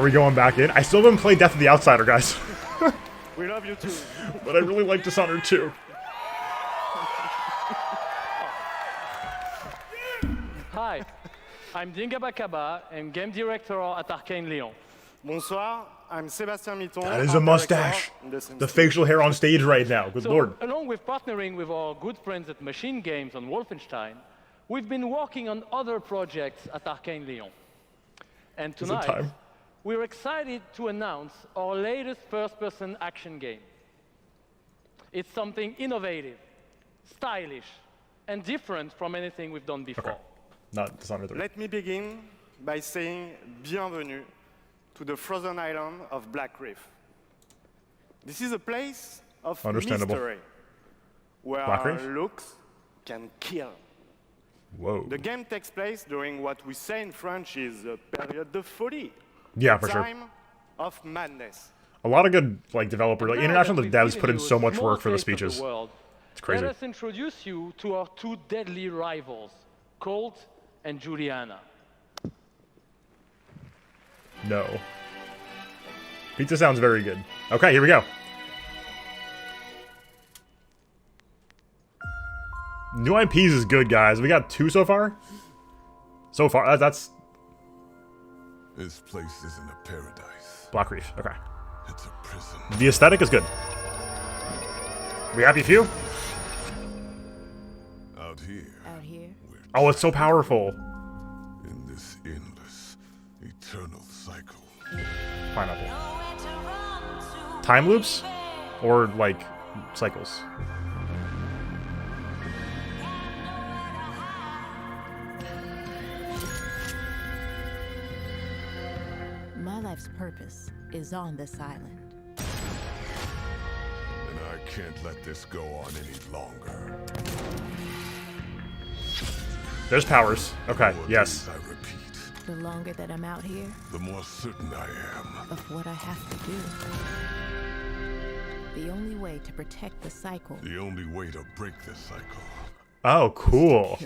going back in? I still haven't played Death of the Outsider, guys. We love you too. But I really like Dishonored 2. Hi, I'm Dinga Bakaba and game director at Arcane Lyon. Bonsoir, I'm Sébastien Mitton. That is a mustache. The facial hair on stage right now. Good lord. Along with partnering with our good friends at Machine Games on Wolfenstein, we've been working on other projects at Arcane Lyon. And tonight, we're excited to announce our latest first-person action game. It's something innovative, stylish, and different from anything we've done before. Okay. Not Dishonored 3. Let me begin by saying bienvenue to the frozen island of Black Reef. This is a place of mystery, where looks can kill. Whoa. The game takes place during what we say in French is a période de folie. Yeah, for sure. Time of madness. A lot of good international devs put in so much work for the speeches. It's crazy. Let us introduce you to our 2 deadly rivals, Colt and Juliana. No. Pizza sounds very good. Okay, here we go. New IPs is good, guys. We got 2 so far. That's... This place isn't a paradise. Black Reef, okay. It's a prison. The aesthetic is good. We happy few? Out here. Out here? Oh, it's so powerful. In this endless, eternal cycle. Pineapple. Time loops? Or, like, cycles? My life's purpose is on this island. And I can't let this go on any longer. There's powers. Okay, yes. I repeat. The longer that I'm out here, the more certain I am of what I have to do. The only way to protect the cycle. The only way to break the cycle. Oh, cool.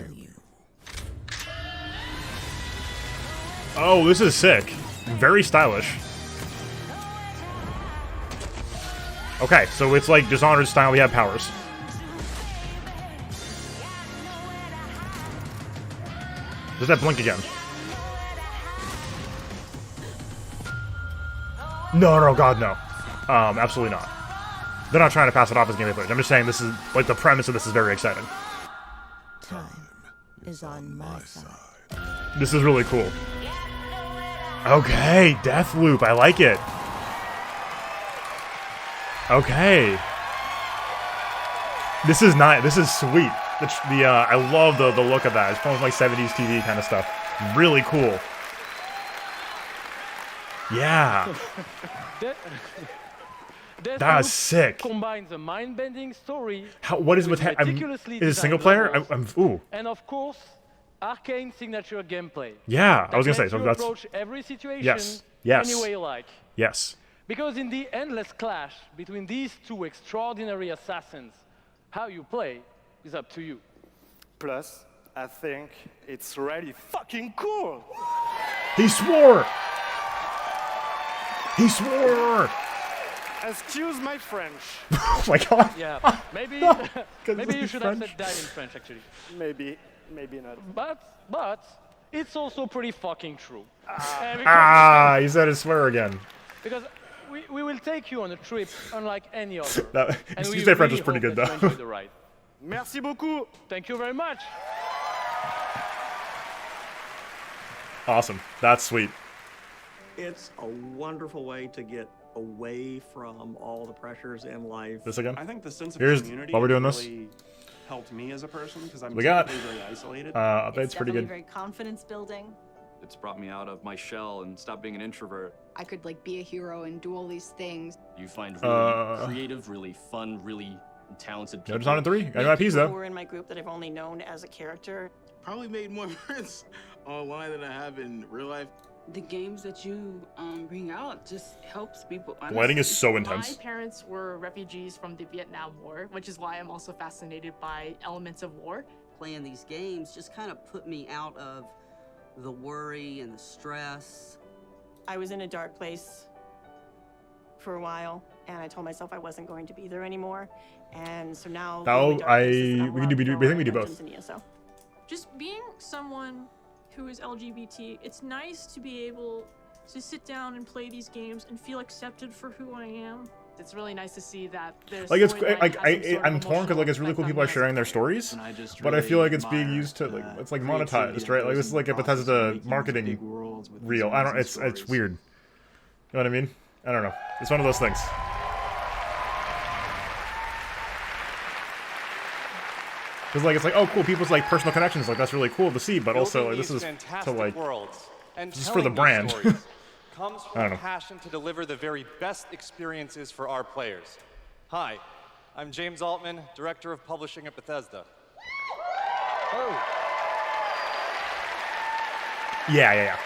Oh, this is sick. Very stylish. Okay, so it's like Dishonored style, we have powers. Does that blink again? No, God, no. Absolutely not. They're not trying to pass it off as gameplay footage. I'm just saying this is, like, the premise of this is very exciting. Time is on my side. This is really cool. Okay, Deathloop, I like it. Okay. This is nice. This is sweet. I love the look of that. It's almost like 70s TV kind of stuff. Really cool. Yeah. That's sick. Combines a mind-bending story. What is with is it single player? Ooh. And of course, arcane signature gameplay. Yeah, I was gonna say. So that's approach every situation. Yes. Any way you like. Yes. Because in the endless clash between these two extraordinary assassins, how you play is up to you. Plus, I think it's really fucking cool. He swore. He swore. Excuse my French. Oh my God. Yeah, maybe maybe you should have said that in French actually. Maybe not. But it's also pretty fucking true. You said it swear again. Because we will take you on a trip unlike any other. You say French is pretty good though. Merci beaucoup. Thank you very much. Awesome. That's sweet. It's a wonderful way to get away from all the pressures in life. This again? I think the sense of community while we're doing really helped me as a person because I'm very isolated. It's pretty good. Very confidence building. It's brought me out of my shell and stopped being an introvert. I could like be a hero and do all these things. You find really creative, really fun, really talented people. No Dishonored 3. I know IPs though. Who were in my group that I've only known as a character. Probably made more friends online than I have in real life. The games that you bring out just helps people. Lighting is so intense. My parents were refugees from the Vietnam War, which is why I'm also fascinated by elements of war. Playing these games just kind of put me out of the worry and the stress. I was in a dark place for a while, and I told myself I wasn't going to be there anymore. And so now we think we do both. Just being someone who is LGBT, it's nice to be able to sit down and play these games and feel accepted for who I am. It's really nice to see that there's like it's like I'm torn because like it's really cool people are sharing their stories, but I feel like it's being used to like it's like monetized, right? Like this is like a Bethesda marketing reel. I don't. It's weird. You know what I mean? I don't know. It's one of those things. Because like it's like, oh cool, people's like personal connections, like that's really cool to see, but also like this is to like just for the brand. Comes from a passion to deliver the very best experiences for our players. Hi, I'm James Altman, Director of Publishing at Bethesda. Oh. Yeah.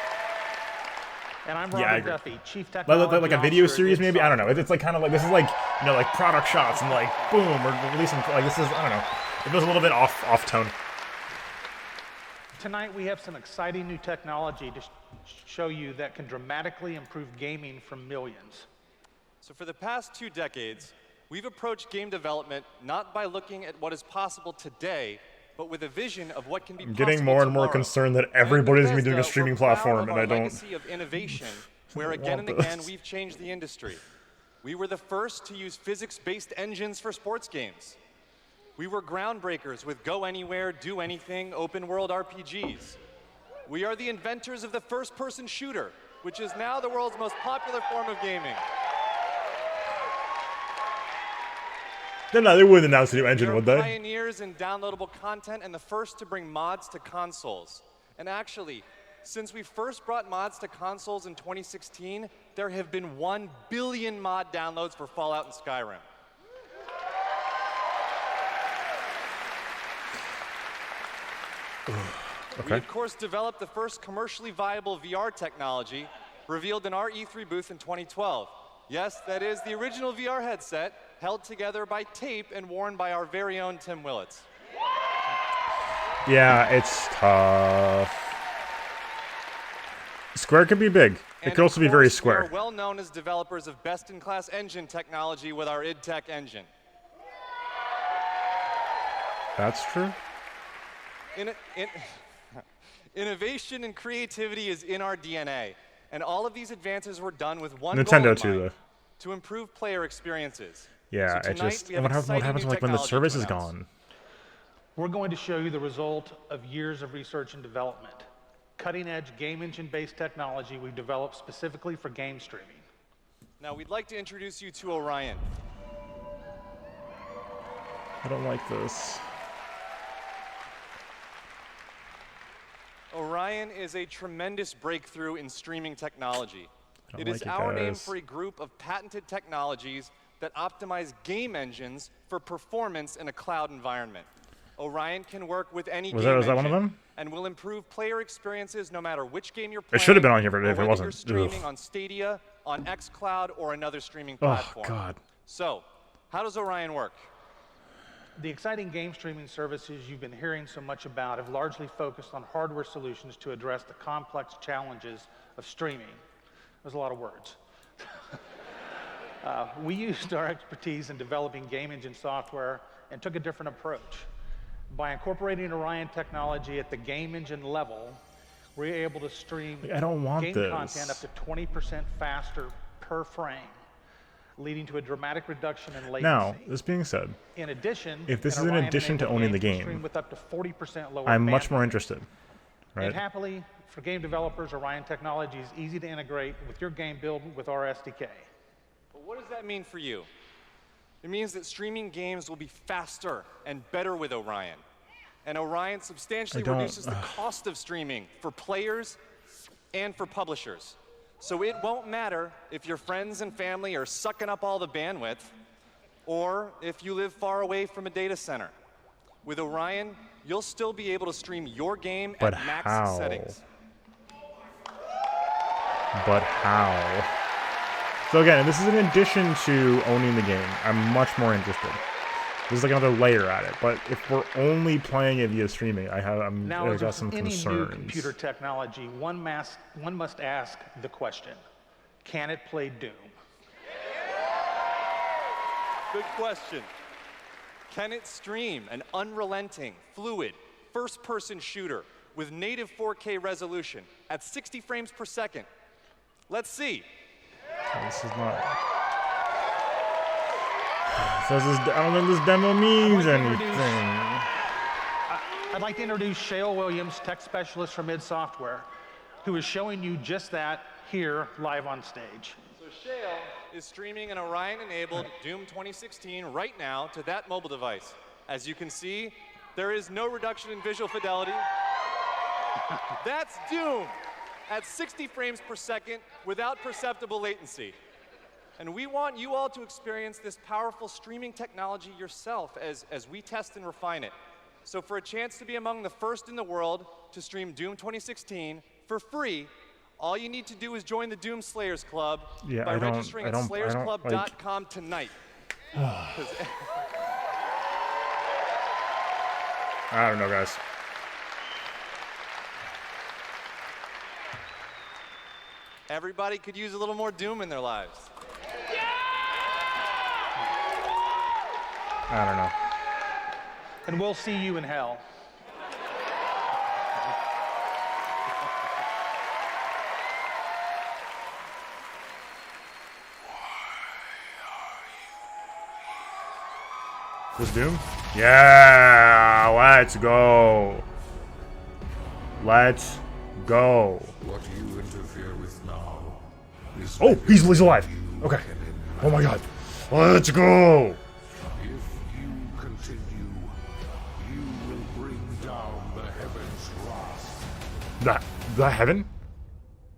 And I'm Robert Duffy, Chief Technology like a video series maybe? I don't know. It's like kind of like, this is like, you know, like product shots and like boom, or releasing, like this is, I don't know. It goes a little bit off tone. Tonight we have some exciting new technology to show you that can dramatically improve gaming for millions. So for the past 2 decades, we've approached game development not by looking at what is possible today, but with a vision of what can be possible getting more and more tomorrow. concerned that everybody's going to be doing a streaming platform, and I don't. Legacy of innovation, where again and again we've changed the industry. We were the first to use physics-based engines for sports games. We were groundbreakers with go anywhere, do anything, open world RPGs. We are the inventors of the first-person shooter, which is now the world's most popular form of gaming. They wouldn't announce a new engine, would they? Pioneers in downloadable content and the first to bring mods to consoles. And actually, since we first brought mods to consoles in 2016, there have been 1 billion mod downloads for Fallout and Skyrim. Okay. We, of course, developed the first commercially viable VR technology revealed in our E3 booth in 2012. Yes, that is the original VR headset held together by tape and worn by our very own Tim Willits. Yeah, it's tough. Square could be big. It could also be very square. We are well known as developers of best-in-class engine technology with our id Tech engine. That's true. Innovation and creativity is in our DNA, and all of these advances were done with one Nintendo goal in too, mind, though. to improve player experiences. Yeah, so it just. we have What exciting happens new like when the technology service to is announce. gone? We're going to show you the result of years of research and development. Cutting-edge game engine-based technology we've developed specifically for game streaming. Now, we'd like to introduce you to Orion. I don't like this. Orion is a tremendous breakthrough in streaming technology. I It don't is like it, our name guys. for a group of patented technologies that optimize game engines for performance in a cloud environment. Orion can work with any Was game that one of engine them? and will improve player experiences no matter which game you're playing. It should have been on here if or it whether wasn't. You're streaming Ugh. on Stadia, on xCloud, or another streaming Oh, platform. God. So, how does Orion work? The exciting game streaming services you've been hearing so much about have largely focused on hardware solutions to address the complex challenges of streaming. There's a lot of words. We used our expertise in developing game engine software and took a different approach. By incorporating Orion technology at the game engine level, we're able to stream I don't want game this. content up to 20% faster per frame, leading to a dramatic reduction in latency. Now, this being said, In addition, if this an is in Orion addition to enabled owning the can game, stream with up to 40% lower I'm much bandwidth. more interested. Right? And happily, for game developers, Orion technology is easy to integrate with your game build with our SDK. But what does that mean for you? It means that streaming games will be faster and better with Orion. And Orion substantially I don't- reduces the cost of streaming for players and for publishers. So it won't matter if your friends and family are sucking up all the bandwidth or if you live far away from a data center. With Orion, you'll still be able to stream your game But at max how? settings. But how? So again, this is in addition to owning the game. I'm much more interested. This is like another layer at it. But if we're only playing it via streaming, Now, I've as got with some any new concerns. computer technology, one must ask the question, can it play Doom? Good question. Can it stream an unrelenting, fluid, first-person shooter with native 4K resolution at 60 frames per second? Let's see. This is not. I don't think this demo means anything. I'd like to introduce Shale Williams, tech specialist from id Software, who is showing you just that here live on stage. So Shale is streaming an Orion-enabled Doom 2016 right now to that mobile device. As you can see, there is no reduction in visual fidelity. That's Doom at 60 frames per second without perceptible latency. And we want you all to experience this powerful streaming technology yourself as we test and refine it. So for a chance to be among the first in the world to stream Doom 2016 for free, all you need to do is join the Doom Slayers Club by registering at slayersclub.com tonight. I don't know, guys. Everybody could use a little more Doom in their lives. I don't know. And we'll see you in hell. This Doom? Yeah, let's go. Let's go. What you interfere with now is Oh, he's alive. Okay. Oh my god. Let's go. If you continue, you will bring down the heaven's wrath. The heaven?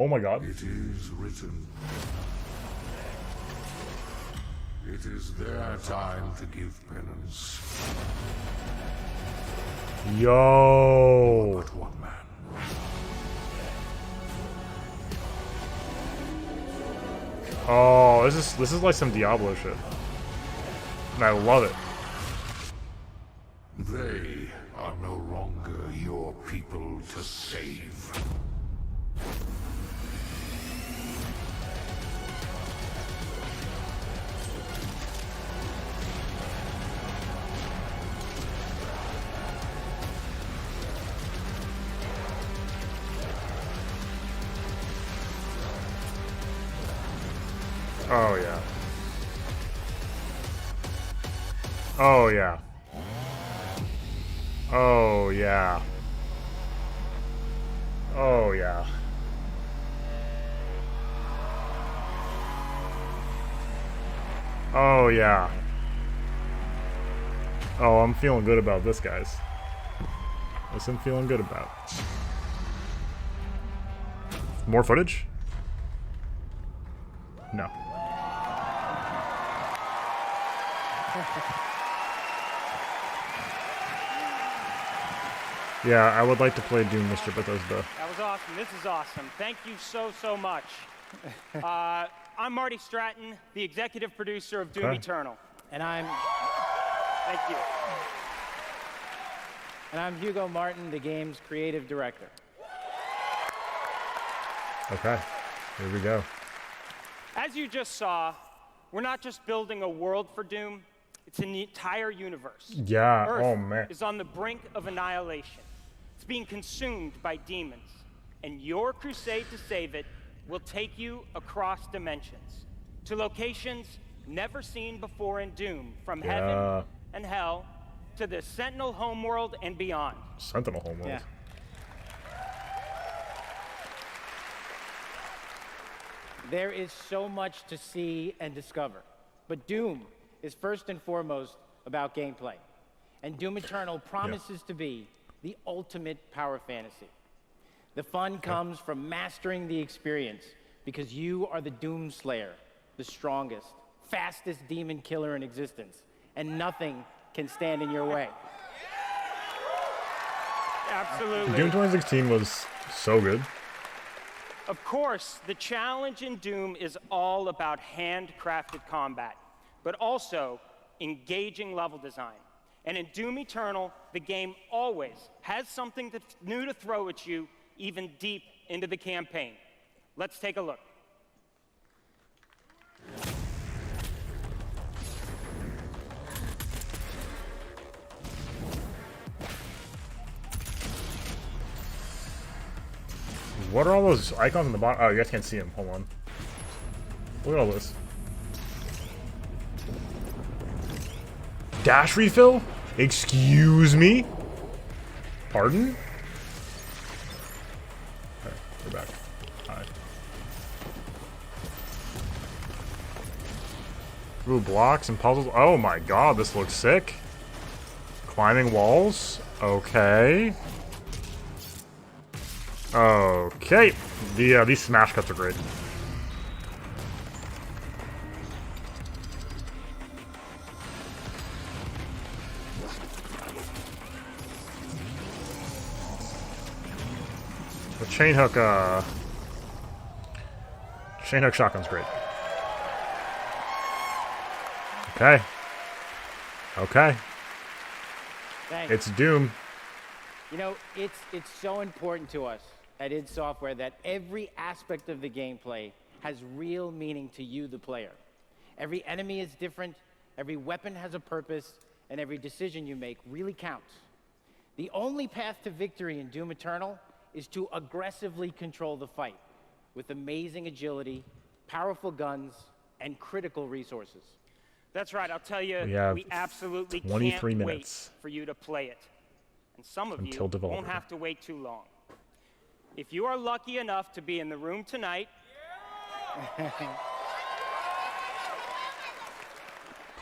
Oh my god. It is written. It is their time to give penance. Yo. But one man. Oh, this is like some Diablo shit. And I love it. They are no longer your people to save. Oh yeah. Oh yeah. Oh yeah. Oh yeah. Oh yeah. Oh, I'm feeling good about this, guys. This I'm feeling good about. More footage? No. Yeah, I would like to play Doom, Mr. Bethesda. That was awesome. This is awesome. Thank you so much. I'm Marty Stratton, the executive producer of Doom Eternal. And I'm... Thank you. And I'm Hugo Martin, the game's creative director. Okay, here we go. As you just saw, we're not just building a world for Doom, it's an entire universe. Yeah, Earth oh man. is on the brink of annihilation. It's being consumed by demons, and your crusade to save it will take you across dimensions, to locations never seen before in Doom, from heaven and hell to the Sentinel homeworld and beyond. Sentinel homeworld. Yeah. There is so much to see and discover, but Doom is first and foremost about gameplay, and Doom Eternal promises to be the ultimate power fantasy. The fun comes from mastering the experience, because you are the Doom Slayer, the strongest, fastest demon killer in existence, and nothing can stand in your way. Absolutely. Doom 2016 was so good. Of course, the challenge in Doom is all about handcrafted combat, but also engaging level design. And in Doom Eternal, the game always has something new to throw at you, even deep into the campaign. Let's take a look. What are all those icons on the bottom? Oh, you guys can't see them. Hold on. Look at all this. Dash refill? Excuse me? Pardon? Okay, we're back. Hi. Ooh, blocks and puzzles. Oh my god, this looks sick. Climbing walls. Okay. Okay. These smash cuts are great. The chain hook shotgun's great. Okay. Okay. Thanks. It's Doom. You know, it's so important to us at id Software that every aspect of the gameplay has real meaning to you, the player. Every enemy is different, every weapon has a purpose, and every decision you make really counts. The only path to victory in Doom Eternal is to aggressively control the fight with amazing agility, powerful guns, and critical resources. That's right. I'll tell you, we absolutely 23 can't minutes wait for you to play it. And some of until you developer. won't have to wait too long. If you are lucky enough to be in the room tonight,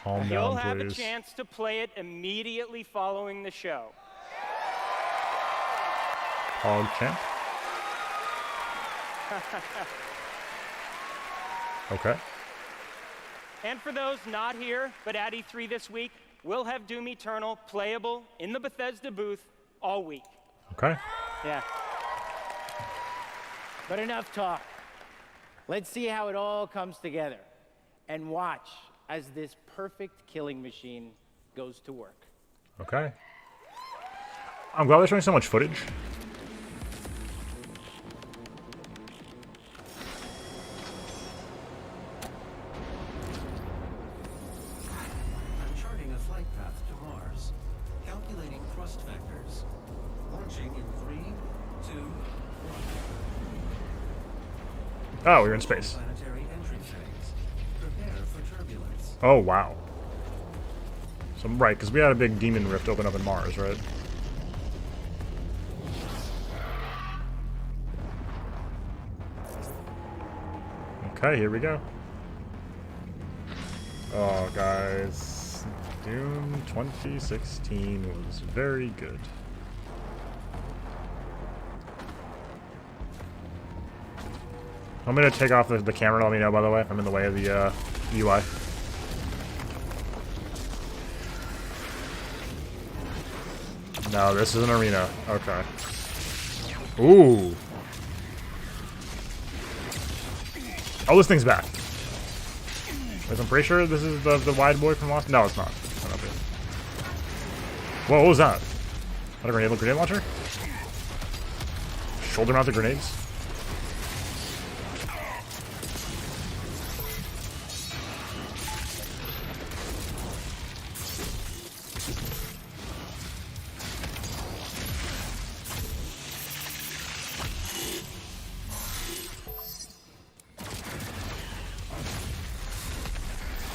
Calm you'll down, have a please. chance to play it immediately following the show. PogChamp. Okay. And for those not here, but at E3 this week, we'll have Doom Eternal playable in the Bethesda booth all week. Okay. Yeah. But enough talk. Let's see how it all comes together. And watch as this perfect killing machine goes to work. Okay. I'm glad they're showing so much footage. Charting a flight path to Mars. Calculating thrust vectors. Launching in 3, 2, 1. Oh, we're in space. Planetary entry phase. Prepare for turbulence. Oh, wow. So, right, because we had a big demon rift open up in Mars, right? Okay, here we go. Oh, guys. Doom 2016 was very good. I'm going to take off the camera to let me know, by the way, if I'm in the way of the UI. No, this is an arena. Okay. Ooh. Oh, this thing's back. Wait, I'm pretty sure this is the wide boy from Lost. No, it's not. It's not up here. Whoa, what was that? What, a grenade launcher? Shoulder mounted grenades?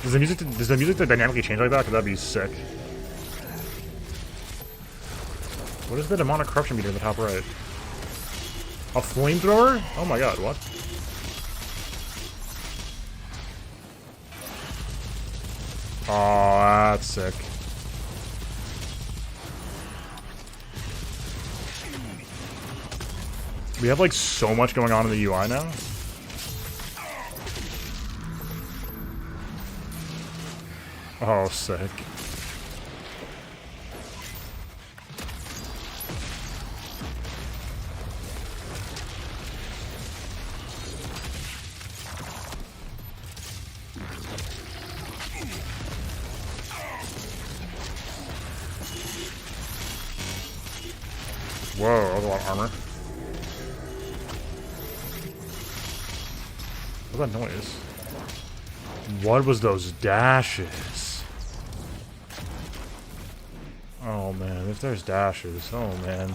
Does the music dynamically change like that? Cause that'd be sick. What is the demonic corruption meter in the top right? A flamethrower? Oh my god, what? Oh, that's sick. We have like so much going on in the UI now. Oh, sick. Whoa, that was a lot of armor. What was that noise? What was those dashes? Oh man, if there's dashes, oh man.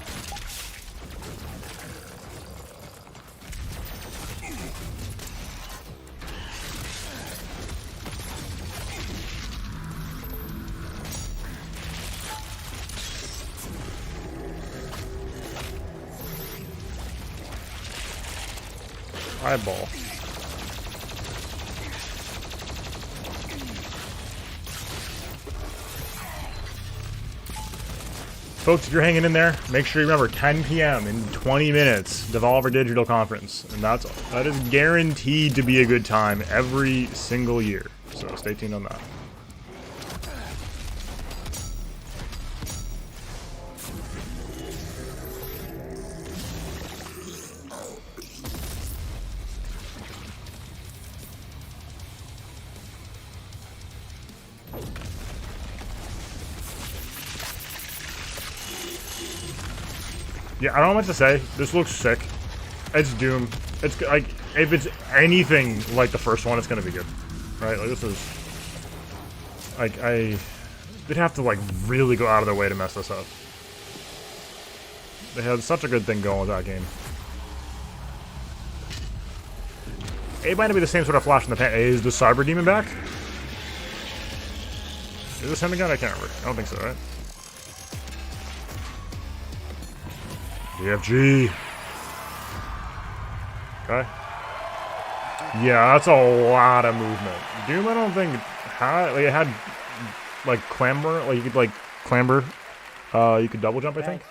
Eyeball. Folks, if you're hanging in there, make sure you remember 10 p.m. in 20 minutes, Devolver Digital Conference. And that is guaranteed to be a good time every single year. So stay tuned on that. Yeah, I don't know what to say. This looks sick. It's Doom. It's like, if it's anything like the first one, it's gonna be good, right? Like, this is like, they'd have to like really go out of their way to mess this up. They had such a good thing going with that game. It might not be the same sort of flash in the pan. Is the Cyber Demon back? Is this him again? I can't remember. I don't think so, right? DFG. Okay. Yeah, that's a lot of movement. Doom, I don't think had like it had like clamber, like you could like clamber. You could double jump, I think.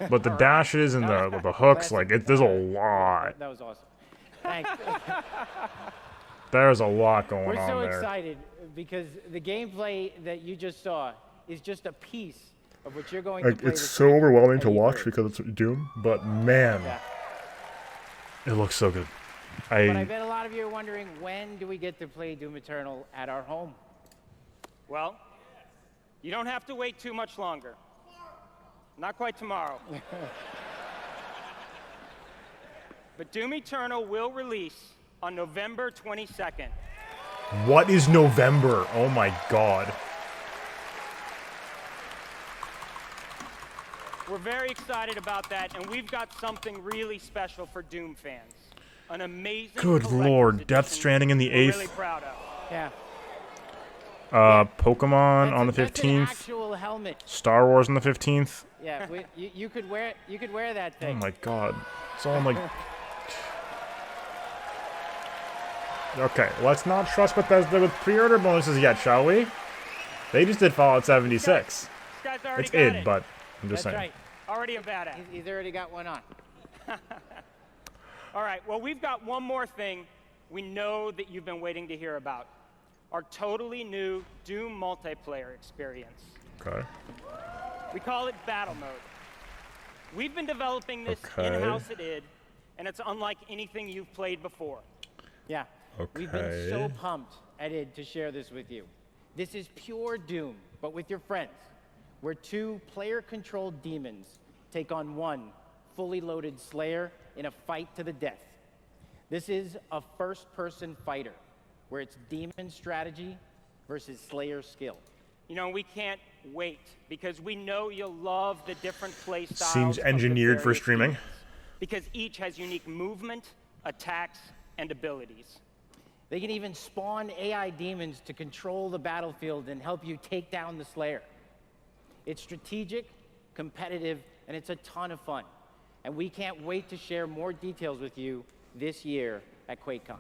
But the dashes and the hooks, like there's a lot. That was awesome. Thanks. There's a lot going on We're so there. excited because the gameplay that you just saw is just a piece of what you're going to play. It's so overwhelming to watch because it's Doom, but man, it looks so good. But I bet a lot of you are wondering, when do we get to play Doom Eternal at our home? Well, you don't have to wait too much longer. Not quite tomorrow. But Doom Eternal will release on November 22nd. What is November? Oh my god. We're very excited about that, and we've got something really special for Doom fans. An amazing Good lord, Death Stranding in the 8th. Really proud of. Yeah. Pokemon on the 15th. That's an actual helmet. Star Wars on the 15th. Yeah, you could wear that thing. Oh my god. So I'm like... Okay, let's not trust Bethesda with pre-order bonuses yet, shall we? They just did Fallout 76. It's id, but I'm just saying. That's right. Already a badass. He's already got one on. All right, well, we've got one more thing we know that you've been waiting to hear about. Our totally new Doom multiplayer experience. Okay. We call it Battle Mode. We've been developing this in-house at id, and it's unlike anything you've played before. Yeah. We've been so pumped at id to share this with you. This is pure Doom, but with your friends, where two player-controlled demons take on one fully loaded Slayer in a fight to the death. This is a first-person fighter, where it's demon strategy versus Slayer skill. You know, we can't wait, because we know you'll love the different play styles. Seems engineered for streaming. Demons, because each has unique movement, attacks, and abilities. They can even spawn AI demons to control the battlefield and help you take down the Slayer. It's strategic, competitive, and it's a ton of fun. And we can't wait to share more details with you this year at QuakeCon.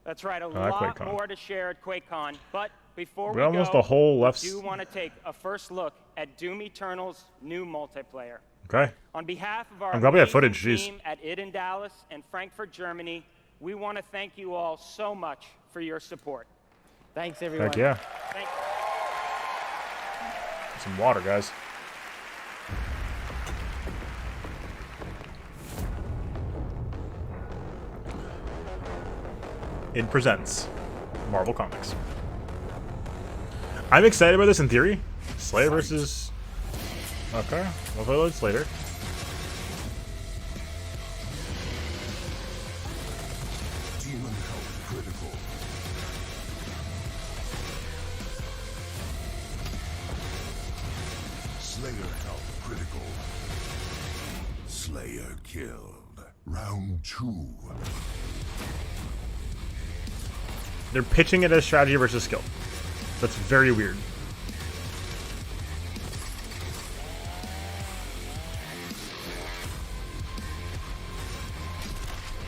That's right, a lot more to share at QuakeCon. But before we almost go, a whole left. we do want to take a first look at Doom Eternal's new multiplayer. Okay. On behalf of our I'm glad we have amazing footage, jeez. team at id in Dallas and Frankfurt, Germany, we want to thank you all so much for your support. Thanks, everyone. Heck yeah. Thank Some water, guys. It presents Marvel Comics. I'm excited about this in theory. Slayer versus... Okay, we'll play this later. Demon health critical. Slayer health critical. Slayer killed. Round 2. They're pitching it as strategy versus skill. That's very weird.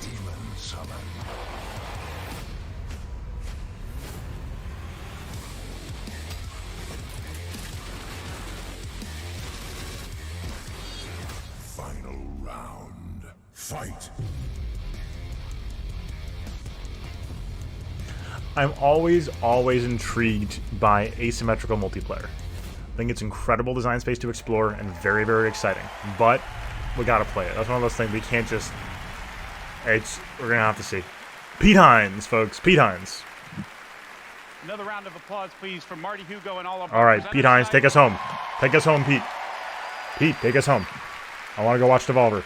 Demon summon. Final round. Fight. I'm always intrigued by asymmetrical multiplayer. I think it's incredible design space to explore and very, very exciting. But we gotta play it. That's one of those things we can't just... we're gonna have to see. Pete Hines, folks. Pete Hines. Another round of applause, please, for Marty Hugo and all of All right, Pete Hines, take us home. Take us home, Pete. Pete, take us home. I want to go watch Devolver.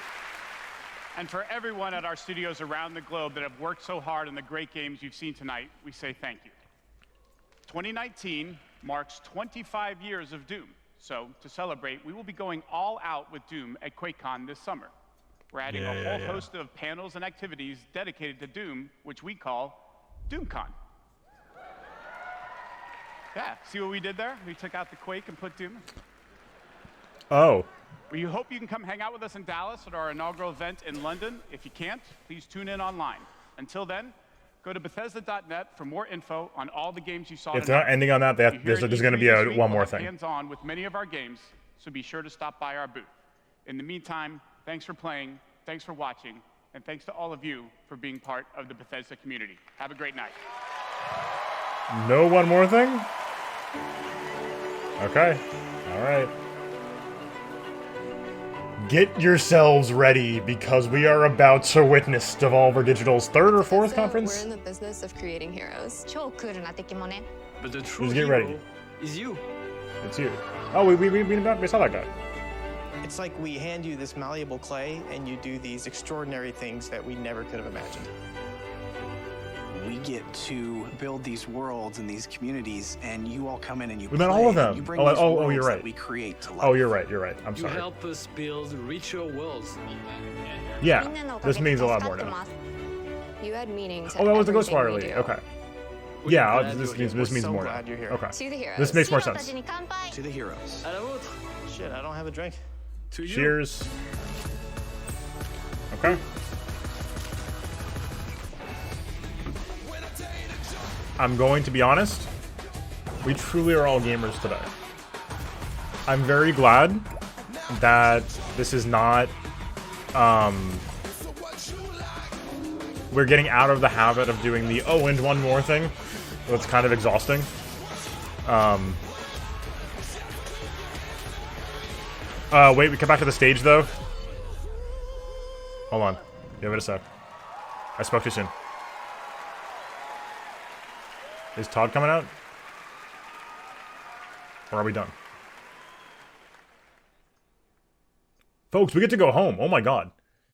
And for everyone at our studios around the globe that have worked so hard on the great games you've seen tonight, we say thank you. 2019 marks 25 years of Doom. So to celebrate, we will be going all out with Doom at QuakeCon this summer. We're adding a whole host of panels and activities dedicated to Doom, which we call DoomCon. Yeah, see what we did there? We took out the Quake and put Doom. Oh. We hope you can come hang out with us in Dallas at our inaugural event in London. If you can't, please tune in online. Until then, go to Bethesda.net for more info on all the games you saw If they're not ending on that, there's going to be one more thing. Hands-on with many of our games, so be sure to stop by our booth. In the meantime, thanks for playing, thanks for watching, and thanks to all of you for being part of the Bethesda community. Have a great night. No one more thing? Okay. All right. Get yourselves ready, because we are about to witness Devolver Digital's third or fourth conference. We're in the business of creating heroes. But the true Just get ready. is you. It's you. Oh, we saw that guy. It's like we hand you this malleable clay, and you do these extraordinary things that we never could have imagined. We get to build these worlds and these communities, and you all come in and you We met all of them. You bring Oh, you're right. That we create to life. Oh, you're right. I'm You sorry. help us build richer worlds. Yeah, this means a lot more now. You add meaning to Oh, that was the everything Ghostwire we Lady. do. Okay. Yeah, this means so more glad now. you're here. Okay. To the heroes. This makes more sense. To the heroes. Shit, I don't have a drink. To you. Cheers. Okay. I'm going to be honest. We truly are all gamers today. I'm very glad that this is not. We're getting out of the habit of doing the and one more thing. It's kind of exhausting. Wait, we come back to the stage though. Hold on. Give it a sec. I spoke too soon. Is Todd coming out? Or are we done? Folks, we get to go home. Oh my god.